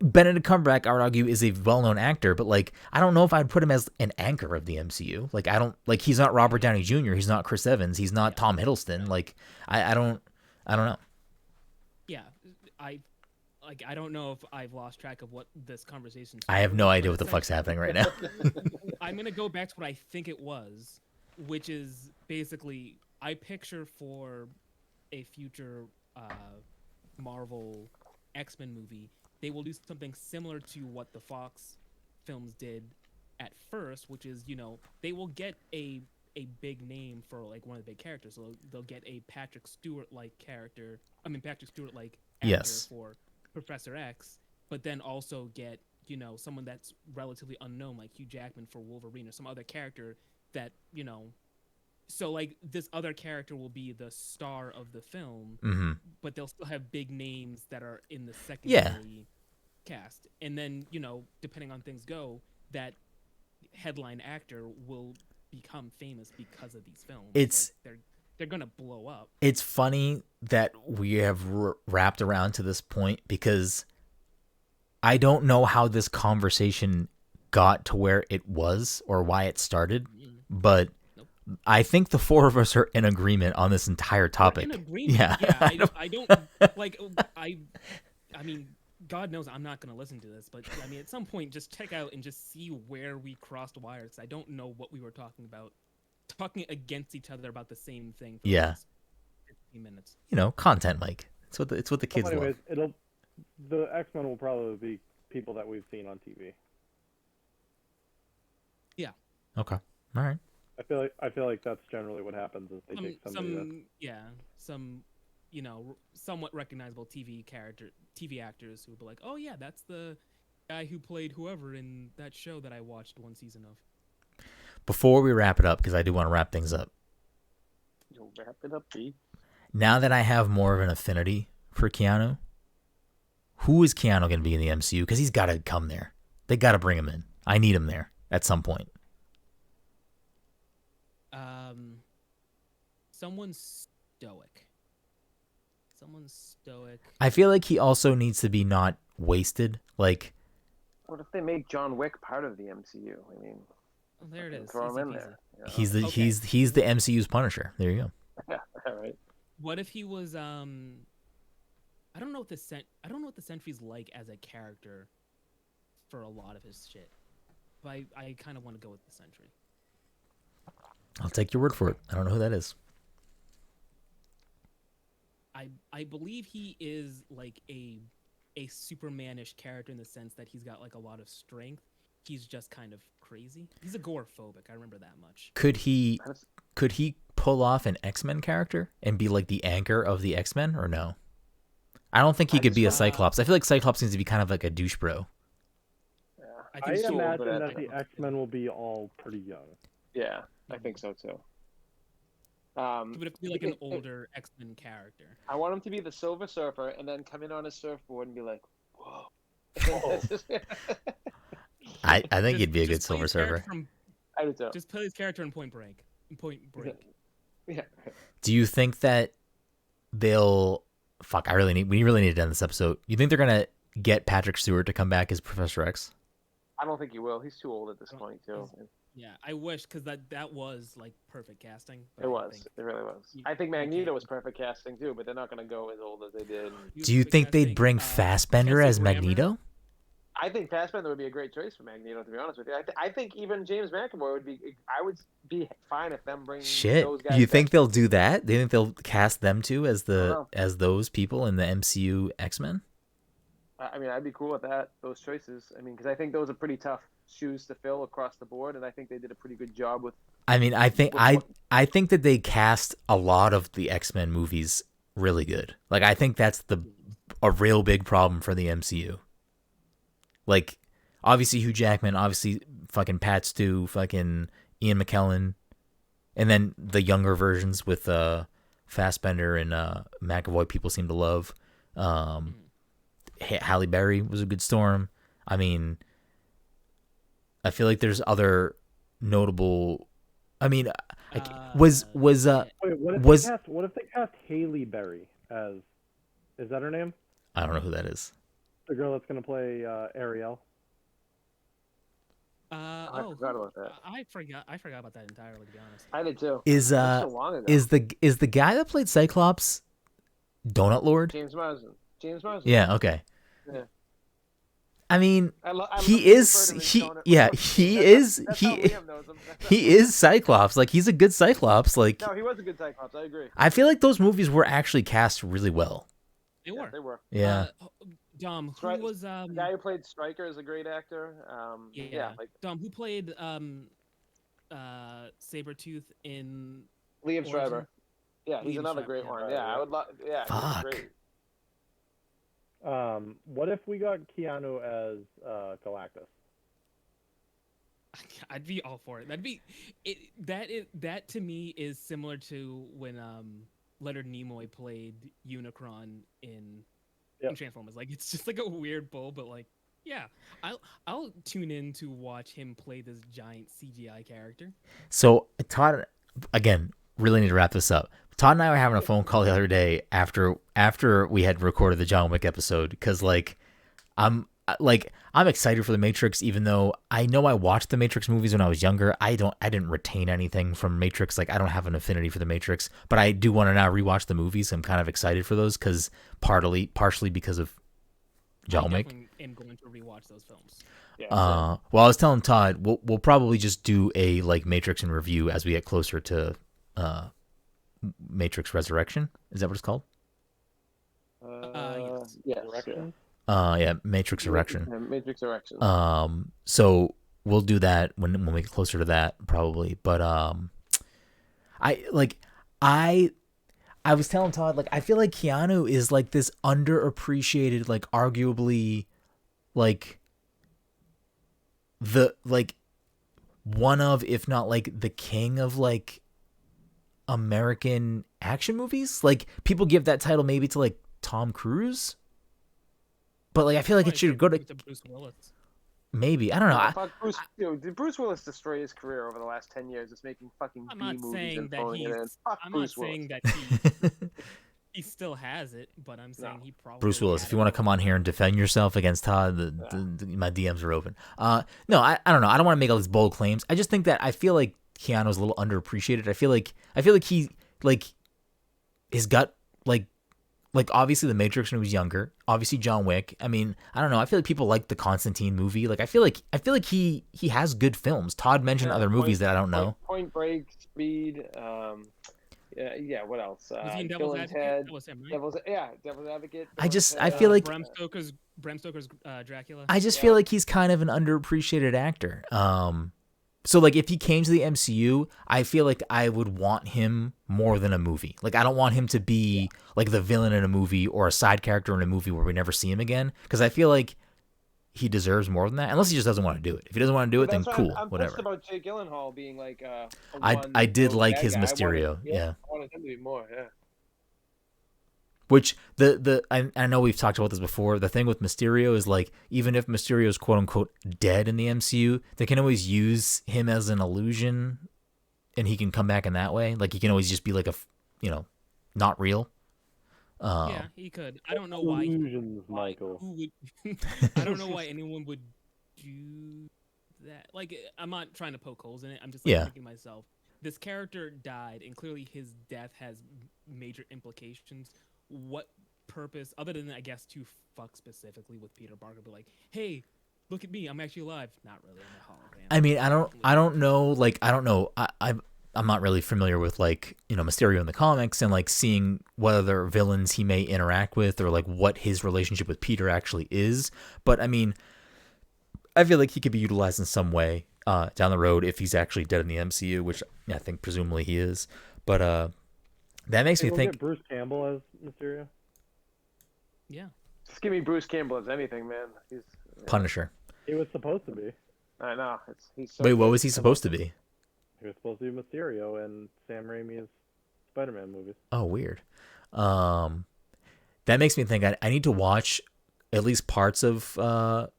Benedict Cumberbatch, I would argue, is a well-known actor, but like I don't know if I'd put him as an anchor of the MCU. Like I don't like he's not Robert Downey Jr., he's not Chris Evans, he's not Tom Hiddleston. Like I don't know. Yeah, I don't know if I've lost track of what this conversation. I have no idea what the fuck's happening right now. I'm gonna go back to what I think it was, which is basically I picture for a future Marvel X-Men movie, they will do something similar to what the Fox films did at first, which is, they will get a big name for like one of the big characters. So they'll get a Patrick Stewart-like character. I mean, Patrick Stewart-like actor for Professor X, but then also get, someone that's relatively unknown like Hugh Jackman for Wolverine or some other character that, so like this other character will be the star of the film, Mm-hmm. but they'll still have big names that are in the Yeah. secondary cast. And then, depending on things go, that headline actor will become famous because of these films. It's like they're gonna blow up. It's funny that we have wrapped around to this point, because I don't know how this conversation got to where it was or why it started, but Nope. I think the four of us are in agreement on this entire topic. We're in agreement. Yeah. I don't like. I mean, God knows I'm not gonna listen to this, but I mean, at some point, just check out and just see where we crossed wires. I don't know what we were talking about, talking against each other about the same thing. For Yeah. the last 15 minutes. Content, Mike. It's what the kids So anyways, love. the X-Men will probably be people that we've seen on TV. Yeah. Okay. All right. I feel like that's generally what happens is they take somebody some somewhat recognizable TV actors who will be like, oh yeah, that's the guy who played whoever in that show that I watched one season of. Before we wrap it up, because I do want to wrap things up. You'll wrap it up, B. Now that I have more of an affinity for Keanu, who is Keanu going to be in the MCU? Because he's got to come there. They got to bring him in. I need him there at some point. Someone stoic. I feel like he also needs to be not wasted. Like, What if they make John Wick part of the MCU? I mean, Oh, there it is. throw him Easy in peasy. there. you know? he's the Okay. he's the MCU's Punisher. There you go. Yeah, all right. What if he was I don't know what the Sentry's like as a character for a lot of his shit. But I kind of want to go with the Sentry. I'll take your word for it. I don't know who that is. I believe he is like a Superman-ish character in the sense that he's got like a lot of strength. He's just kind of crazy. He's agoraphobic. I remember that much. Could he pull off an X-Men character and be like the anchor of the X-Men, or no? I don't think he could be a Cyclops. I feel like Cyclops needs to be kind of like a douche bro. Yeah, I I think so, imagine but that the X-Men will be all pretty young. yeah, I think so too. It would have to be like an older X-Men character. I want him to be the Silver Surfer and then come in on his surfboard and be like, "Whoa." I think he'd be a good Just play Silver his Surfer. character from- I do too. Just play his character in Point Break. Yeah. Do you think that they'll? Fuck, we really need to end this episode. You think they're gonna get Patrick Stewart to come back as Professor X? I don't think he will. He's too old at this point too. Yeah, I wish, because that was like perfect casting. but It I was. think It really was. you- I think you Magneto can't. was perfect casting too, but they're not going to go as old as they did. Do you Perfect think they'd casting, bring Fassbender Kelsey as Grammer. Magneto? I think Fassbender would be a great choice for Magneto. To be honest with you, I think even James McAvoy would be. I would be fine if them bring Shit, those guys. you think back. they'll do that? They think they'll cast them too as know. those people in the MCU X-Men? I mean, I'd be cool with that. Those choices. I mean, because I think those are pretty tough shoes to fill across the board, and I think they did a pretty good job with. I mean, I think With I think that they cast a lot of the X-Men movies really good. Like, I think that's a real big problem for the MCU. Like, obviously Hugh Jackman, obviously fucking Pat Stu, fucking Ian McKellen, and then the younger versions with Fassbender and McAvoy people seem to love. Halle Berry was a good storm. I mean, I feel like there's other notable. I mean, was Wait, what if they cast Halle Berry as? Is that her name? I don't know who that is. The girl that's gonna play Ariel. I forgot about that. I forgot about that entirely, to be honest. I did too. Is That's so long ago. is the guy that played Cyclops Donut Lord? James Marsden? Yeah. Okay. Yeah. I mean, I he is he is Cyclops. Like, he's a good Cyclops. Like, No, he was a good Cyclops. I agree. I feel like those movies were actually cast really well. They were. They were. Yeah. Dom, who Stry- was The guy who played Stryker is a great actor. Like Dom, who played Sabretooth in Liam Schreiber. Origin? Yeah, he's Liam another Schreiber, great yeah. one. Yeah, I would love. Yeah, he's Fuck. great. What if we got Keanu as Galactus? I'd be all for it. That to me is similar to when Leonard Nimoy played Unicron in Transformers. Like it's just like a weird pull, but like yeah, I'll tune in to watch him play this giant CGI character. So Todd, again, really need to wrap this up. Todd and I were having a phone call the other day after we had recorded the John Wick episode because I'm excited for the Matrix, even though I know I watched the Matrix movies when I was younger. I didn't retain anything from Matrix. Like I don't have an affinity for the Matrix, but I do want to now rewatch the movies. I'm kind of excited for those because partially because of John Wick. I am going to rewatch those films. Yeah, Well, I was telling Todd we'll probably just do a like Matrix in review as we get closer to Matrix Resurrection. Is that what it's called? Yes. Yeah, Matrix Resurrection. Matrix Resurrection. So we'll do that when we get closer to that probably. But I was telling Todd, like, I feel like Keanu is like this underappreciated, like arguably like the like one of, if not like the king of like American action movies. Like people give that title maybe to like Tom Cruise, but like I feel like it should go to Bruce Willis. Maybe, I don't know. Did Bruce Willis destroy his career over the last 10 years just making fucking I'm B not movies saying and that throwing it in? Fuck I'm Bruce not saying Willis. that he still has it, but I'm saying he probably Bruce Willis, had if you want to come on here and defend yourself against Todd, my DMs are open. No, I don't know. I don't want to make all these bold claims. I just think that I feel like Keanu's a little underappreciated. I feel like he like his gut like obviously the Matrix when he was younger, obviously John Wick. I mean, I don't know. I feel like people like the Constantine movie. Like I feel like he has good films. Todd mentioned other movies that I don't know. Point Break, Speed, yeah, what else? Was he in Bill Devil's and Advocate? Ted. That was him, right? Devil's Advocate. I feel like Bram Stoker's Dracula. I just feel like he's kind of an underappreciated actor. So like if he came to the MCU, I feel like I would want him more than a movie. Like I don't want him to be like the villain in a movie or a side character in a movie where we never see him again. Because I feel like he deserves more than that. Unless he just doesn't want to do it. If he doesn't want to do it, then cool, I'm whatever. pissed about Jake Gyllenhaal being like I did like his guy. Mysterio. I wanted him to be more. Yeah. Which I know we've talked about this before. The thing with Mysterio is like even if Mysterio is quote unquote dead in the MCU, they can always use him as an illusion, and he can come back in that way. Like he can always just be like not real. Yeah, he could. I don't know why. Illusions, Michael. I don't know why anyone would do that. Like I'm not trying to poke holes in it. I'm just thinking to myself, this character died, and clearly his death has major implications. What purpose, other than I guess to fuck specifically with Peter Parker, but like, hey, look at me, I'm actually alive. Not really. I'm a hologram. I mean, I don't know. Like, I don't know. I'm not really familiar with like Mysterio in the comics and like seeing what other villains he may interact with or like what his relationship with Peter actually is. But I mean, I feel like he could be utilized in some way down the road if he's actually dead in the MCU, which I think presumably he is. But that makes me think. Get Bruce Campbell as Mysterio. Yeah. Just give me Bruce Campbell as anything, man. He's Punisher. He was supposed to be. I know. He's so Wait, good. what was he supposed to be? He was supposed to be Mysterio in Sam Raimi's Spider-Man movies. Oh, weird. That makes me think I need to watch at least parts of Far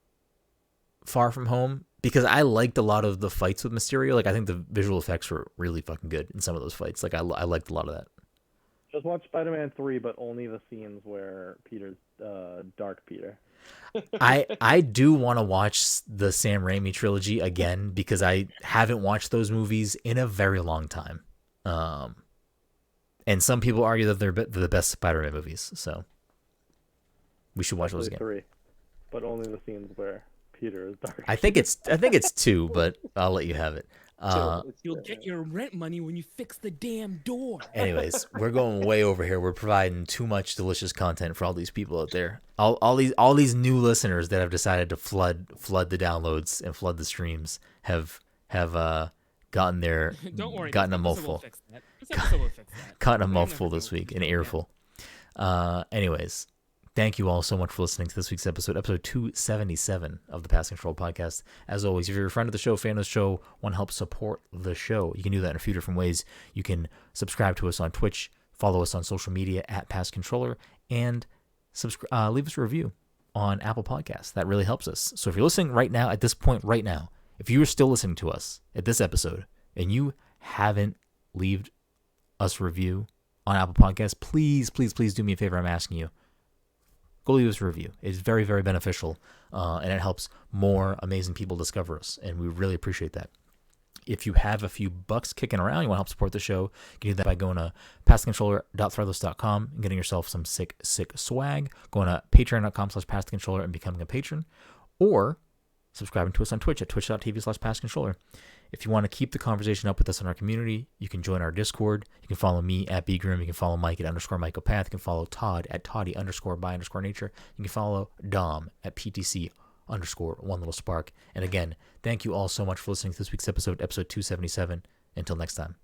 From Home because I liked a lot of the fights with Mysterio. Like I think the visual effects were really fucking good in some of those fights. Like I liked a lot of that. Just watch Spider-Man 3, but only the scenes where Peter's Dark Peter. I do want to watch the Sam Raimi trilogy again because I haven't watched those movies in a very long time. And some people argue that they're the best Spider-Man movies. So we should watch those again. 3, but only the scenes where Peter is Dark. I think it's 2, but I'll let you have it. You'll get your rent money when you fix the damn door. Anyways, we're going way over here. We're providing too much delicious content for all these people out there. All these new listeners that have decided to flood the downloads and flood the streams have gotten their Don't worry, gotten a this episode will mouthful. fix that. This episode will fix that. Gotten a We're gonna mouthful this fix week, it. an earful. Anyways, Thank you all so much for listening to this week's episode 277 of the Pass Control Podcast. As always, if you're a friend of the show, fan of the show, want to help support the show, you can do that in a few different ways. You can subscribe to us on Twitch, follow us on social media at Pass Controller, and leave us a review on Apple Podcasts. That really helps us. So if you're listening right now, at this point right now, if you are still listening to us at this episode and you haven't left us a review on Apple Podcasts, please do me a favor. I'm asking you. Go leave us a review. It's very, very beneficial, and it helps more amazing people discover us, and we really appreciate that. If you have a few bucks kicking around, you want to help support the show, you can do that by going to passcontroller.threadless.com and getting yourself some sick swag, going to patreon.com/passcontroller and becoming a patron, or subscribing to us on Twitch at twitch.tv/passcontroller. If you want to keep the conversation up with us in our community, you can join our Discord. You can follow me at bgrim. You can follow Mike at _Mycopath. You can follow Todd at Toddy_by_nature. You can follow Dom at PTC_one little spark. And again, thank you all so much for listening to this week's episode 277. Until next time.